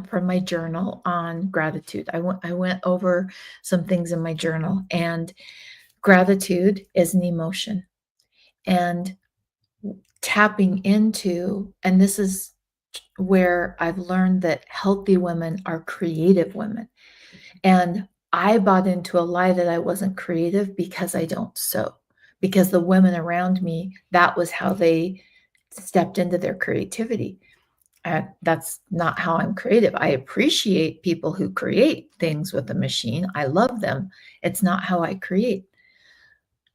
S1: from my journal on gratitude. I went over some things in my journal, and gratitude is an emotion. And tapping into, and this is where I've learned that healthy women are creative women. And I bought into a lie that I wasn't creative because I don't sew, because the women around me, that was how they stepped into their creativity. That's not how I'm creative. I appreciate people who create things with a machine. I love them. It's not how I create.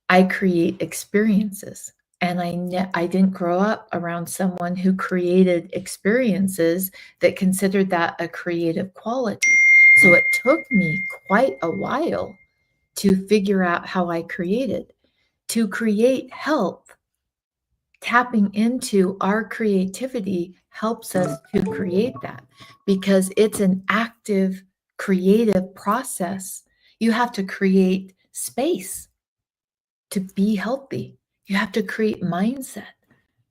S1: I create experiences. And I didn't grow up around someone who created experiences that considered that a creative quality. So it took me quite a while to figure out how I created. To create health, tapping into our creativity helps us to create that, because it's an active creative process. You have to create space to be healthy. You have to create mindset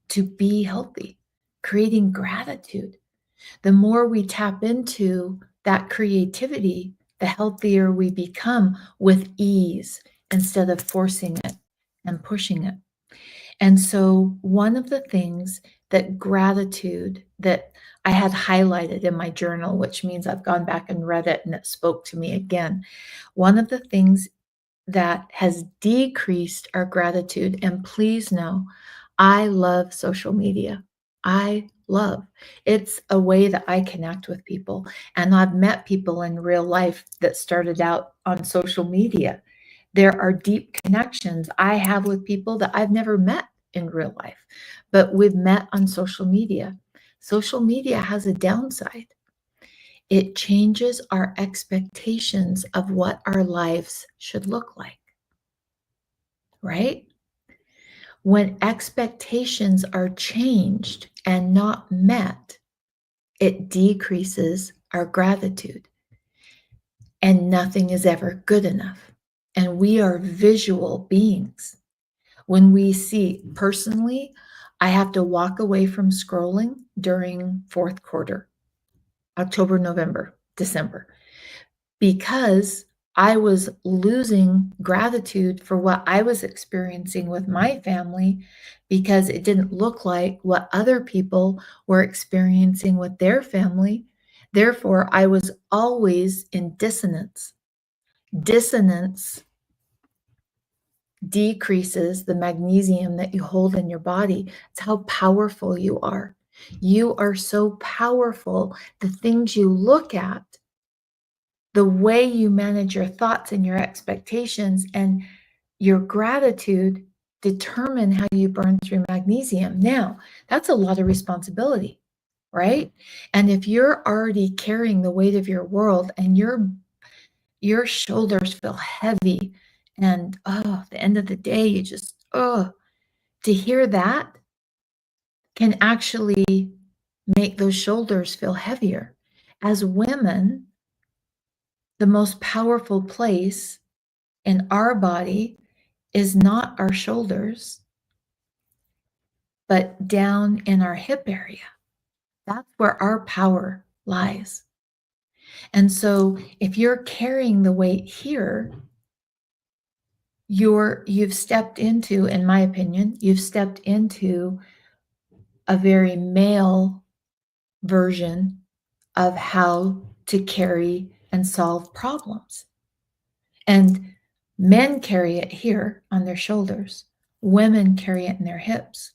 S1: to be healthy, creating gratitude. The more we tap into that creativity, the healthier we become with ease instead of forcing it and pushing it. And so, one of the things that gratitude that I had highlighted in my journal, which means I've gone back and read it and it spoke to me again. One of the things that has decreased our gratitude, and please know, I love social media. I love it's a way that I connect with people. And I've met people in real life that started out on social media. There are deep connections I have with people that I've never met in real life, but we've met on social media. Social media has a downside. It changes our expectations of what our lives should look like, right? When expectations are changed and not met, it decreases our gratitude, and nothing is ever good enough. And we are visual beings. When we see, personally, I have to walk away from scrolling during fourth quarter, October, November, December, because I was losing gratitude for what I was experiencing with my family because it didn't look like what other people were experiencing with their family. Therefore, I was always in dissonance. Dissonance decreases the magnesium that you hold in your body. It's how powerful you are. You are so powerful. The things you look at, the way you manage your thoughts and your expectations and your gratitude determine how you burn through magnesium. Now, that's a lot of responsibility, right? And if you're already carrying the weight of your world and your shoulders feel heavy and at the end of the day you just to hear that can actually make those shoulders feel heavier. As women, the most powerful place in our body is not our shoulders, but down in our hip area. That's where our power lies. And so if you're carrying the weight here, you've stepped into, in my opinion, you've stepped into a very male version of how to carry and solve problems. And men carry it here on their shoulders. Women carry it in their hips.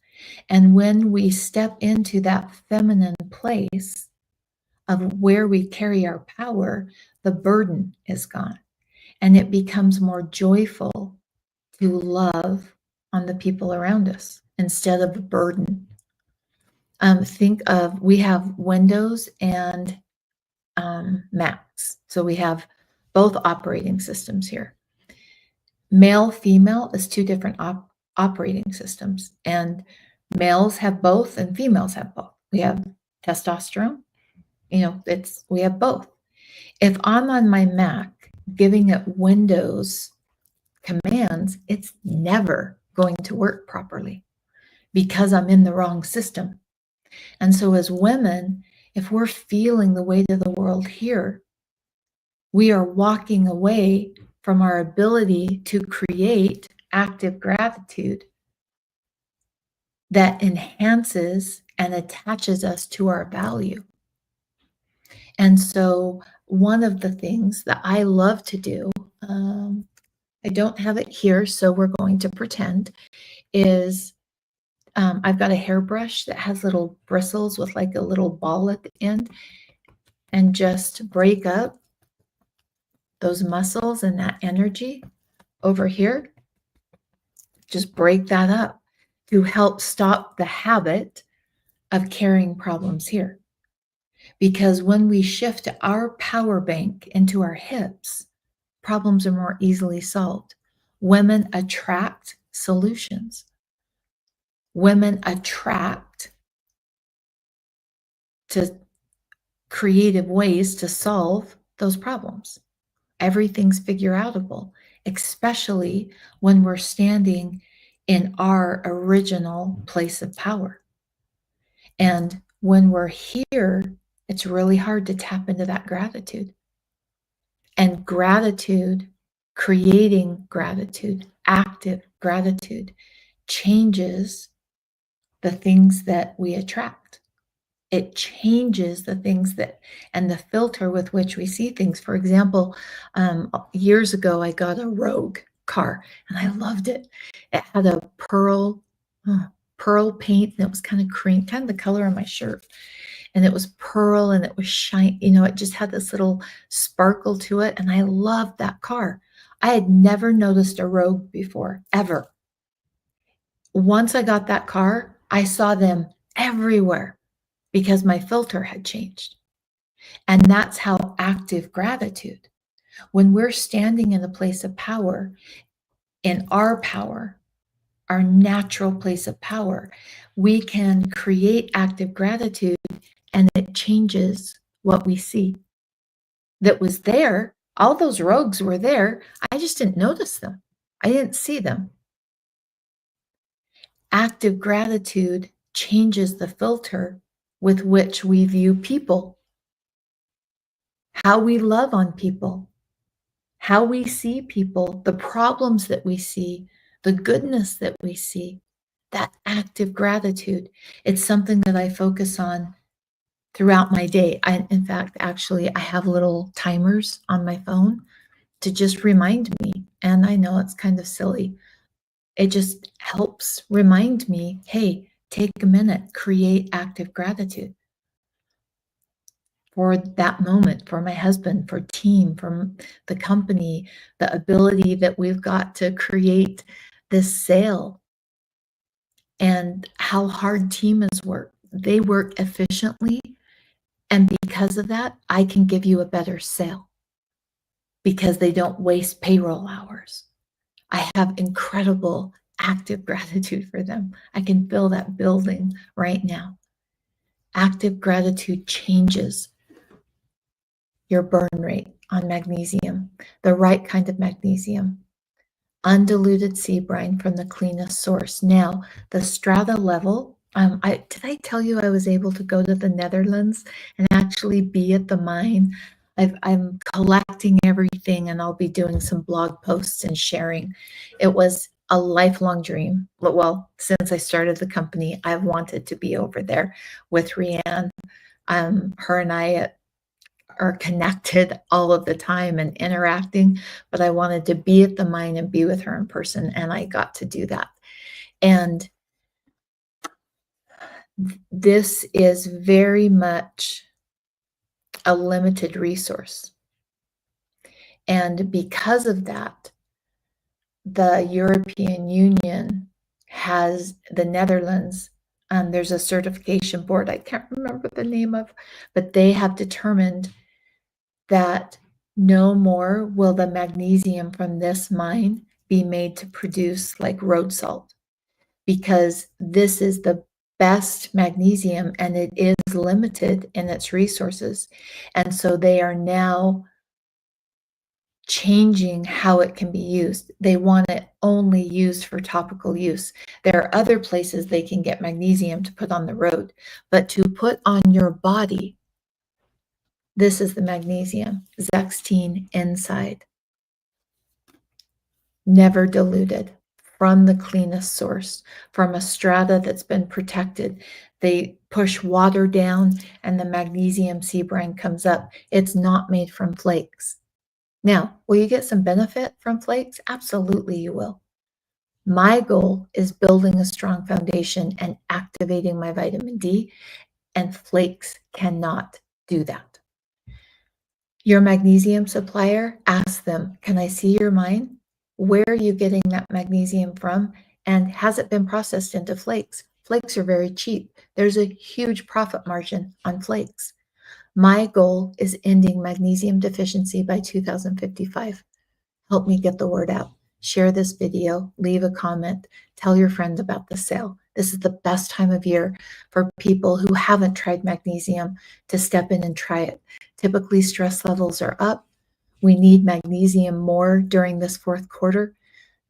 S1: And when we step into that feminine place of where we carry our power, the burden is gone. And it becomes more joyful to love on the people around us instead of a burden. Think of, we have Windows and Macs. So we have both operating systems here. Male, female is two different operating systems, and males have both and females have both. We have testosterone, we have both. If I'm on my Mac giving it Windows commands, it's never going to work properly because I'm in the wrong system. And so as women, if we're feeling the weight of the world here, we are walking away from our ability to create active gratitude that enhances and attaches us to our value. And so one of the things that I love to do, I don't have it here, so we're going to pretend, is I've got a hairbrush that has little bristles with like a little ball at the end, and just break up those muscles and that energy over here. Just break that up to help stop the habit of carrying problems here. Because when we shift our power bank into our hips, problems are more easily solved. Women attract solutions. Women attract to creative ways to solve those problems. Everything's figure outable, especially when we're standing in our original place of power. And when we're here, it's really hard to tap into that gratitude. And gratitude, creating gratitude, active gratitude, changes the things that we attract. It changes the things that, and the filter with which we see things. For example, years ago, I got a Rogue car and I loved it. It had a pearl paint, and it was kind of cream, kind of the color of my shirt. And it was pearl and it was shiny, it just had this little sparkle to it. And I loved that car. I had never noticed a Rogue before, ever. Once I got that car, I saw them everywhere because my filter had changed. And that's how active gratitude, when we're standing in a place of power, in our power, our natural place of power, we can create active gratitude, and it changes what we see. That was there, all those rogues were there, I just didn't notice them. I didn't see them. Active gratitude changes the filter with which we view people, how we love on people, how we see people, the problems that we see, the goodness that we see, that active gratitude. It's something that I focus on throughout my day. In fact, actually, I have little timers on my phone to just remind me. And I know it's kind of silly. It just helps remind me, hey, take a minute, create active gratitude for that moment, for my husband, for team, for the company, the ability that we've got to create this sale, and how hard teams work. They work efficiently. And because of that, I can give you a better sale because they don't waste payroll hours. I have incredible active gratitude for them. I can fill that building right now. Active gratitude changes your burn rate on magnesium, the right kind of magnesium, undiluted sea brine from the cleanest source. Now, the strata level, did I tell you I was able to go to the Netherlands and actually be at the mine? I'm collecting everything, and I'll be doing some blog posts and sharing. It was a lifelong dream. Well, since I started the company, I've wanted to be over there with Rianne. Her and I are connected all of the time and interacting, but I wanted to be at the mine and be with her in person, and I got to do that. And this is very much a limited resource. And because of that, the European Union has the Netherlands, there's a certification board I can't remember the name of, but they have determined that no more will the magnesium from this mine be made to produce like road salt, because this is the best magnesium and it is limited in its resources. And so they are now changing how it can be used. They want it only used for topical use. There are other places they can get magnesium to put on the road, but to put on your body, this is the magnesium, Zextine inside, never diluted, from the cleanest source, from a strata that's been protected. They push water down and the magnesium sea brine comes up. It's not made from flakes. Now, will you get some benefit from flakes? Absolutely you will. My goal is building a strong foundation and activating my vitamin D, and flakes cannot do that. Your magnesium supplier, ask them, can I see your mine? Where are you getting that magnesium from? And has it been processed into flakes? Flakes are very cheap. There's a huge profit margin on flakes. My goal is ending magnesium deficiency by 2055. Help me get the word out. Share this video, leave a comment, tell your friend about the sale. This is the best time of year for people who haven't tried magnesium to step in and try it. Typically, stress levels are up. We need magnesium more during this fourth quarter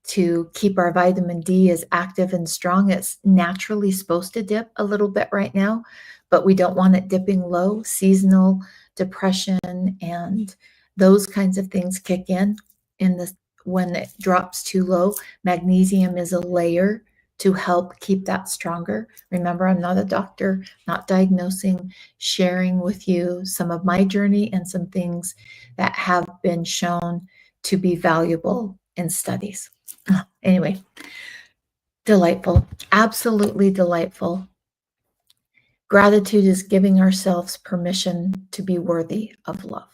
S1: to keep our vitamin D as active and strong. It's naturally supposed to dip a little bit right now, but we don't want it dipping low. Seasonal depression and those kinds of things kick in this when it drops too low. Magnesium is a layer to help keep that stronger. Remember, I'm not a doctor, not diagnosing, sharing with you some of my journey and some things that have been shown to be valuable in studies. Anyway, delightful, absolutely delightful. Gratitude is giving ourselves permission to be worthy of love.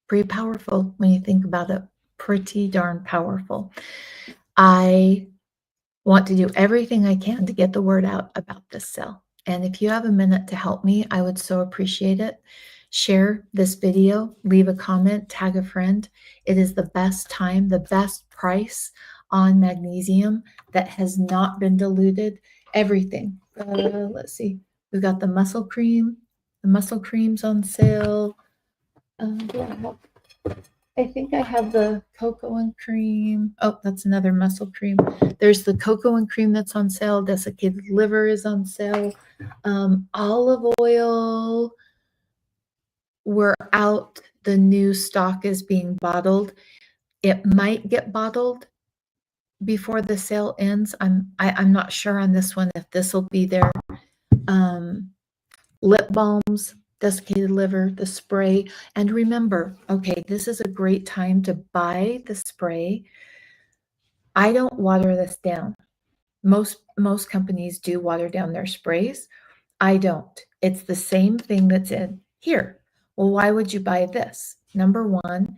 S1: Pretty powerful when you think about it, pretty darn powerful. I want to do everything I can to get the word out about this cell. And if you have a minute to help me, I would so appreciate it. Share this video, leave a comment, tag a friend. It is the best time, the best price on magnesium that has not been diluted. Everything. Let's see. We've got the muscle cream. The muscle cream's on sale. I think I have the cocoa and cream. Oh, that's another muscle cream. There's the cocoa and cream that's on sale. Desiccated liver is on sale. Olive oil, we're out. The new stock is being bottled. It might get bottled before the sale ends. I'm not sure on this one if this will be there. Lip balms, desiccated liver, the spray. And remember, okay, this is a great time to buy the spray. I don't water this down. Most companies do water down their sprays. I don't. It's the same thing that's in here. Well, why would you buy this? Number one,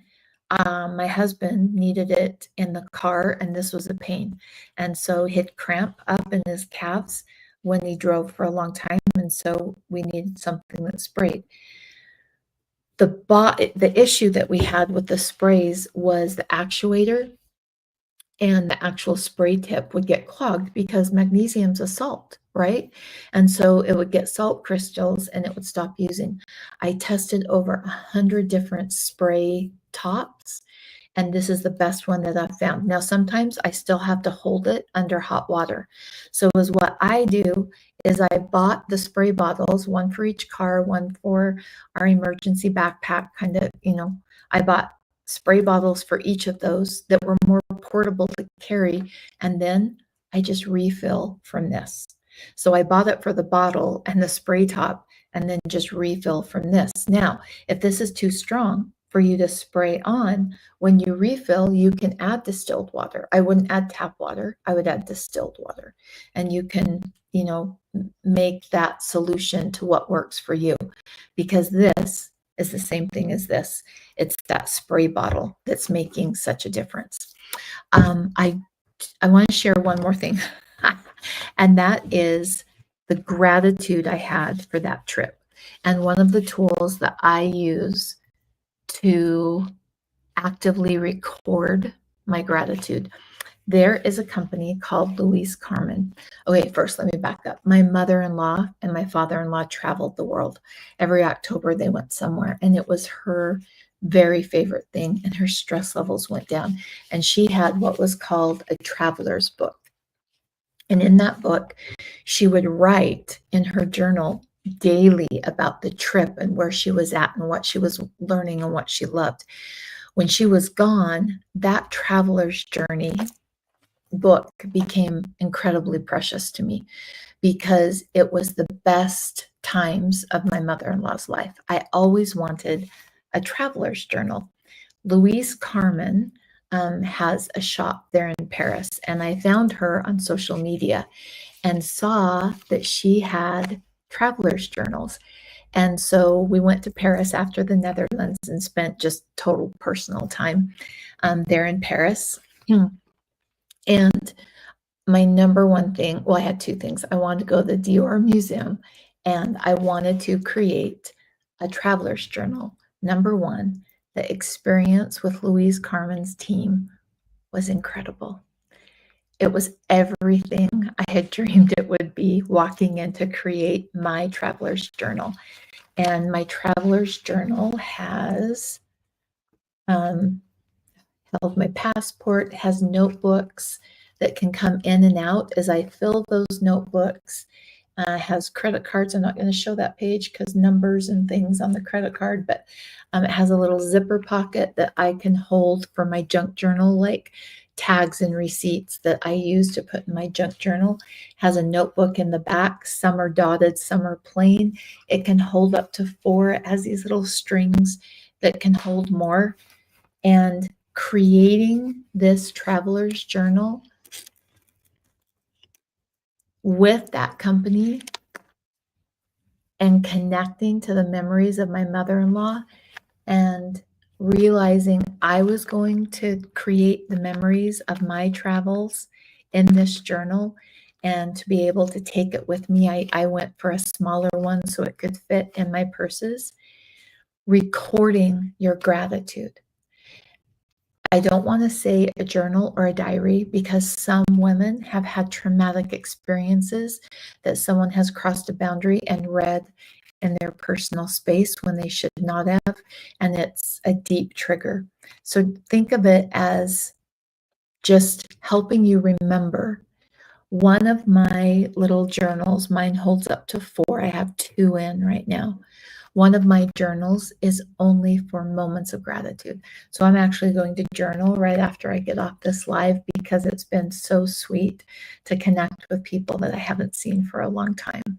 S1: my husband needed it in the car, and this was a pain. And so he'd cramp up in his calves when he drove for a long time, and so we needed something that sprayed. The issue that we had with the sprays was the actuator and the actual spray tip would get clogged because magnesium's a salt, right? And so it would get salt crystals and it would stop using. I tested over 100 different spray tops, and this is the best one that I've found. Now, sometimes I still have to hold it under hot water. So is what I do is I bought the spray bottles, one for each car, one for our emergency backpack, kind of, I bought spray bottles for each of those that were more portable to carry. And then I just refill from this. So I bought it for the bottle and the spray top and then just refill from this. Now, if this is too strong for you to spray on, when you refill, you can add distilled water. I wouldn't add tap water. I would add distilled water. And you can, make that solution to what works for you, because this is the same thing as this. It's that spray bottle that's making such a difference. I want to share one more thing, and that is the gratitude I had for that trip. And one of the tools that I use to actively record my gratitude. There is a company called Louise Carmen. Okay, first let me back up. My mother-in-law and my father-in-law traveled the world. Every October they went somewhere, and it was her very favorite thing, and her stress levels went down. And she had what was called a traveler's book. And in that book, she would write in her journal daily about the trip and where she was at and what she was learning and what she loved. When she was gone, that traveler's journey book became incredibly precious to me because it was the best times of my mother-in-law's life. I always wanted a traveler's journal. Louise Carmen has a shop there in Paris, and I found her on social media and saw that she had traveler's journals. And so we went to Paris after the Netherlands and spent just total personal time there in Paris. And my number one thing, well, I had two things. I wanted to go to the Dior Museum, and I wanted to create a traveler's journal. Number one, the experience with Louise Carmen's team was incredible. It was everything I had dreamed it would be walking in to create my traveler's journal. And my traveler's journal has held my passport, has notebooks that can come in and out as I fill those notebooks. Has credit cards. I'm not going to show that page because numbers and things on the credit card, but it has a little zipper pocket that I can hold for my junk journal, like tags and receipts that I use to put in my junk journal. Has a notebook in the back. Some are dotted, some are plain. It can hold up to 4. It has these little strings that can hold more. And creating this traveler's journal with that company and connecting to the memories of my mother-in-law and realizing I was going to create the memories of my travels in this journal and to be able to take it with me. I went for a smaller one so it could fit in my purses. Recording your gratitude. I don't want to say a journal or a diary because some women have had traumatic experiences that someone has crossed a boundary and read in their personal space when they should not have, and it's a deep trigger. So think of it as just helping you remember. One of my little journals, mine holds up to 4. I have 2 in right now. One of my journals is only for moments of gratitude. So I'm actually going to journal right after I get off this live because it's been so sweet to connect with people that I haven't seen for a long time.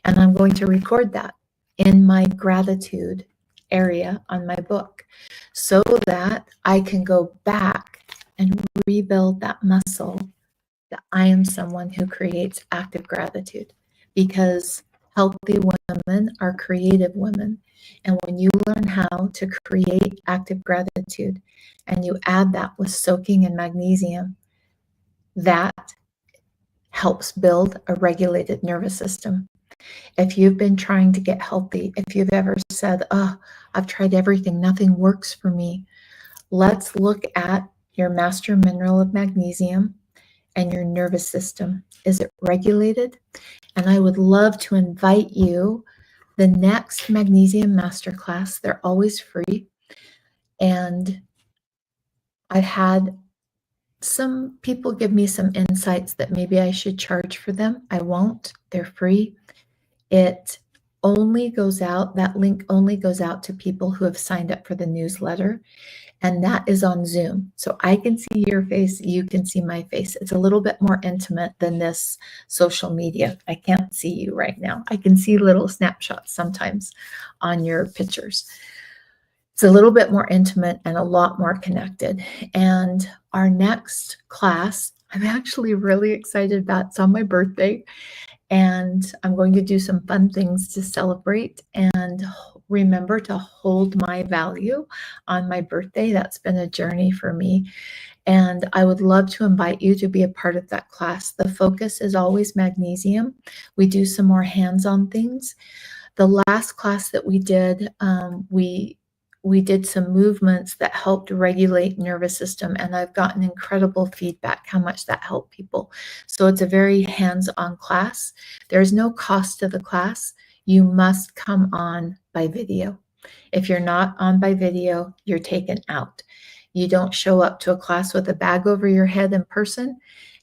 S1: And I'm going to record that in my gratitude area on my book so that I can go back and rebuild that muscle that I am someone who creates active gratitude, because healthy women are creative women. And when you learn how to create active gratitude and you add that with soaking in magnesium, that helps build a regulated nervous system. If you've been trying to get healthy, if you've ever said, oh, I've tried everything, nothing works for me, let's look at your master mineral of magnesium and your nervous system. Is it regulated? And I would love to invite you the next magnesium masterclass. They're always free. And I've had some people give me some insights that maybe I should charge for them. I won't. They're free. It only goes out, that link only goes out to people who have signed up for the newsletter. And that is on Zoom. So I can see your face, you can see my face. It's a little bit more intimate than this social media. I can't see you right now. I can see little snapshots sometimes on your pictures. It's a little bit more intimate and a lot more connected. And our next class, I'm actually really excited about. It's on my birthday. And I'm going to do some fun things to celebrate and remember to hold my value on my birthday. That's been a journey for me. And I would love to invite you to be a part of that class. The focus is always magnesium. We do some more hands-on things. The last class that we did, we did some movements that helped regulate nervous system, and I've gotten incredible feedback how much that helped people. So it's a very hands-on class. There's no cost to the class. You must come on by video. If you're not on by video, you're taken out. You don't show up to a class with a bag over your head in person,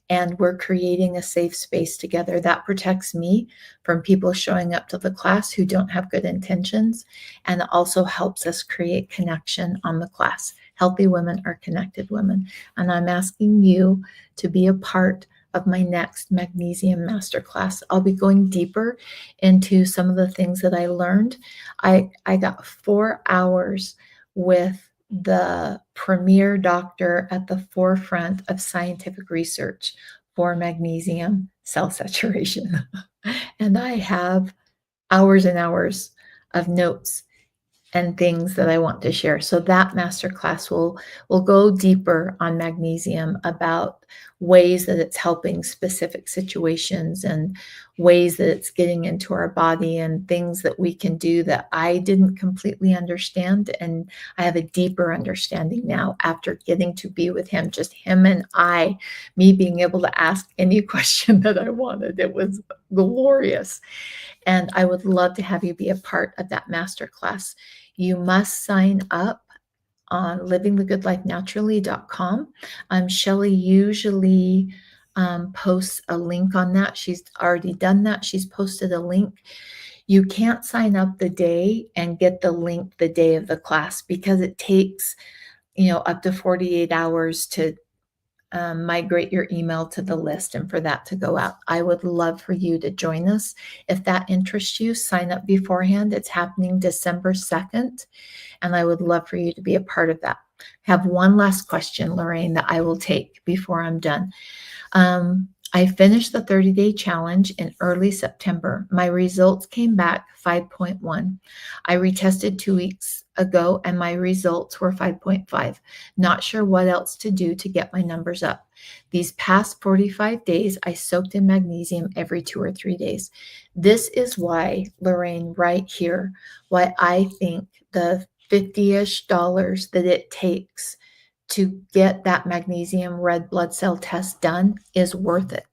S1: and we're creating a safe space together. That protects me from people showing up to the class who don't have good intentions, and it also helps us create connection on the class. Healthy women are connected women, and I'm asking you to be a part of my next Magnesium Masterclass. I'll be going deeper into some of the things that I learned. I got 4 hours with the premier doctor at the forefront of scientific research for magnesium cell saturation. And I have hours and hours of notes and things that I want to share. So that masterclass will go deeper on magnesium, about ways that it's helping specific situations and ways that it's getting into our body and things that we can do that I didn't completely understand. And I have a deeper understanding now after getting to be with him, just him and I, me being able to ask any question that I wanted. It was glorious. And I would love to have you be a part of that masterclass. You must sign up on livingthegoodlifenaturally.com. Shelley usually posts a link on that. She's already done that. She's posted a link. You can't sign up the day and get the link the day of the class because it takes, up to 48 hours to migrate your email to the list and for that to go out. I would love for you to join us. If that interests you, sign up beforehand. It's happening December 2nd, and I would love for you to be a part of that. I have one last question, Lorraine, that I will take before I'm done. I finished the 30-day challenge in early September. My results came back 5.1. I retested 2 weeks ago and my results were 5.5. Not sure what else to do to get my numbers up. These past 45 days, I soaked in magnesium every 2 or 3 days. This is why, Lorraine, right here, why I think the $50-ish that it takes to get that magnesium red blood cell test done is worth it.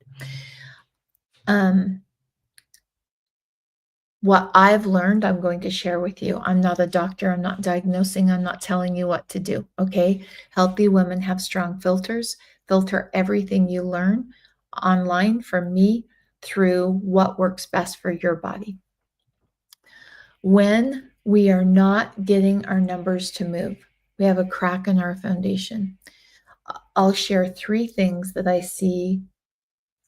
S1: What I've learned, I'm going to share with you. I'm not a doctor. I'm not diagnosing. I'm not telling you what to do. Okay. Healthy women have strong filters. Filter everything you learn online from me through what works best for your body. When we are not getting our numbers to move, we have a crack in our foundation. I'll share 3 things that I see,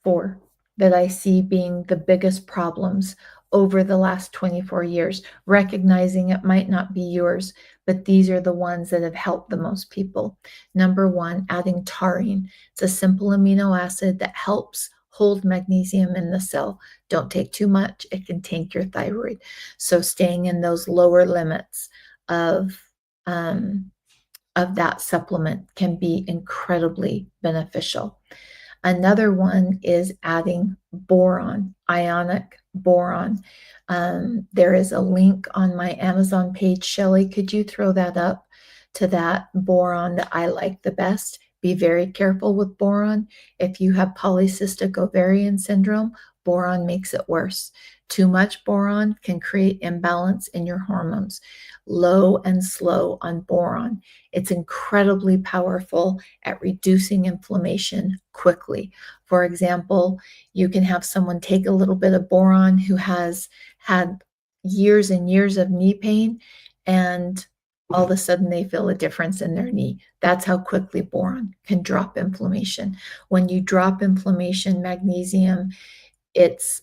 S1: 4 that I see being the biggest problems over the last 24 years, recognizing it might not be yours, but these are the ones that have helped the most people. Number 1, adding taurine. It's a simple amino acid that helps hold magnesium in the cell. Don't take too much. It can tank your thyroid. So staying in those lower limits of that supplement can be incredibly beneficial. Another one is adding boron, ionic boron. There is a link on my Amazon page. Shelley, could you throw that up to that boron that I like the best? Be very careful with boron. If you have polycystic ovarian syndrome, boron makes it worse. Too much boron can create imbalance in your hormones. Low and slow on boron. It's incredibly powerful at reducing inflammation quickly. For example, you can have someone take a little bit of boron who has had years and years of knee pain, and all of a sudden they feel a difference in their knee. That's how quickly boron can drop inflammation. When you drop inflammation, magnesium, it's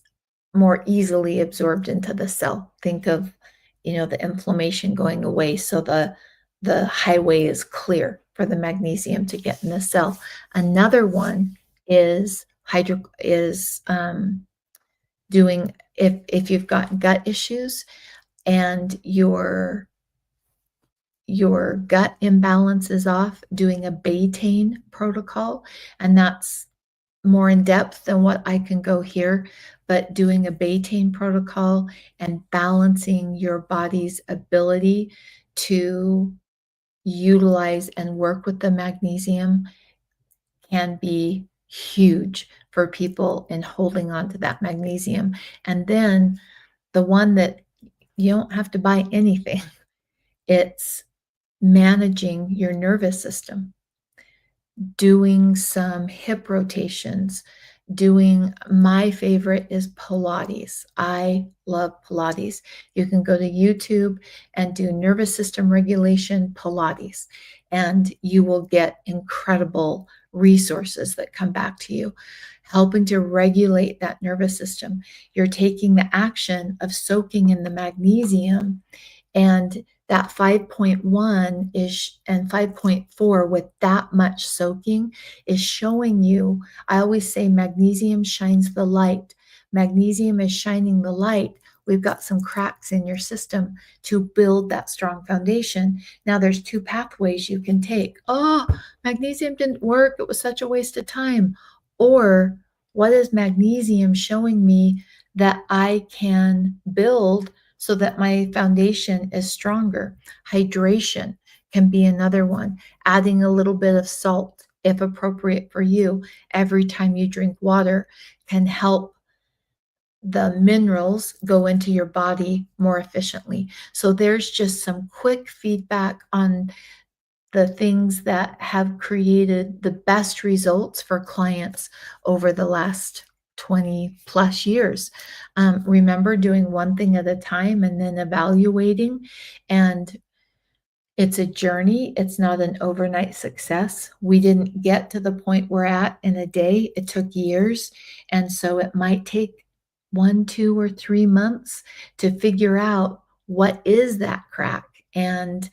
S1: more easily absorbed into the cell. Think of, the inflammation going away, so the highway is clear for the magnesium to get in the cell. Another one is doing, if you've got gut issues and your gut imbalance is off, doing a betaine protocol, and that's more in depth than what I can go here, but doing a betaine protocol and balancing your body's ability to utilize and work with the magnesium can be huge for people in holding on to that magnesium. And then the one that you don't have to buy anything, it's managing your nervous system, doing some hip rotations, my favorite is Pilates. I love Pilates. You can go to YouTube and do nervous system regulation Pilates, and you will get incredible resources that come back to you, helping to regulate that nervous system. You're taking the action of soaking in the magnesium, and that 5.1 is, and 5.4 with that much soaking is showing you. I always say magnesium shines the light. Magnesium is shining the light. We've got some cracks in your system to build that strong foundation. Now there's 2 pathways you can take. Oh, magnesium didn't work. It was such a waste of time. Or what is magnesium showing me that I can build so that my foundation is stronger? Hydration can be another one. Adding a little bit of salt, if appropriate for you, every time you drink water can help the minerals go into your body more efficiently. So there's just some quick feedback on the things that have created the best results for clients over the last 20 plus years. Remember doing one thing at a time and then evaluating. And it's a journey. It's not an overnight success. We didn't get to the point we're at in a day. It took years. And so it might take 1, 2, or 3 months to figure out what is that crack and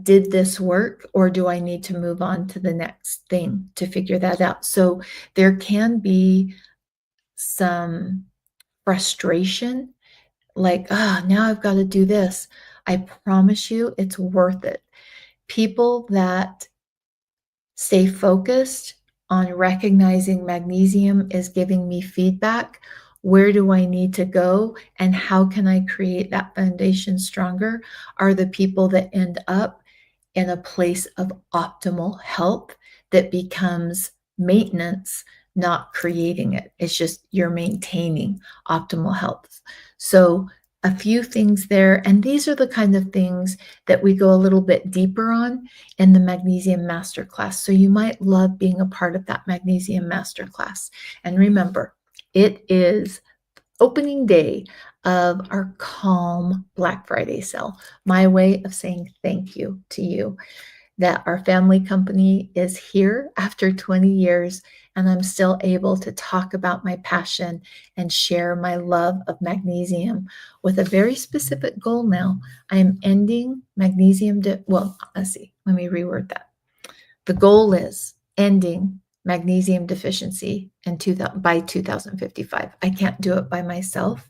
S1: did this work, or do I need to move on to the next thing to figure that out? So there can be some frustration, like, now I've got to do this. I promise you it's worth it. People that stay focused on recognizing magnesium is giving me feedback. Where do I need to go and how can I create that foundation stronger are the people that end up in a place of optimal health that becomes maintenance, not creating it. It's just you're maintaining optimal health. So a few things there. And these are the kind of things that we go a little bit deeper on in the Magnesium Masterclass. So you might love being a part of that Magnesium Masterclass. And remember, it is opening day of our Calm Black Friday sale. My way of saying thank you to you that our family company is here after 20 years and I'm still able to talk about my passion and share my love of magnesium with a very specific goal now. I am ending magnesium, let's see, let me reword that. The goal is ending magnesium deficiency by 2055. I can't do it by myself.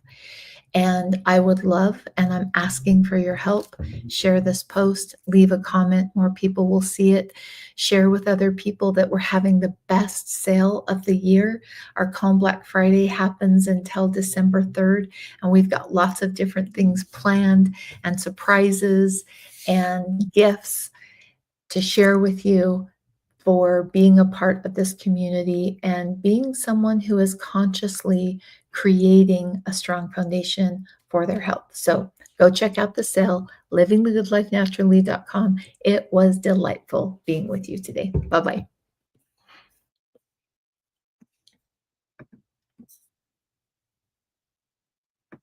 S1: And I would love, and I'm asking for your help, share this post, leave a comment, more people will see it, share with other people that we're having the best sale of the year. Our Calm Black Friday happens until December 3rd, and we've got lots of different things planned and surprises and gifts to share with you for being a part of this community and being someone who is consciously creating a strong foundation for their health. So go check out the sale, livingthegoodlifenaturally.com. It was delightful being with you today. Bye-bye.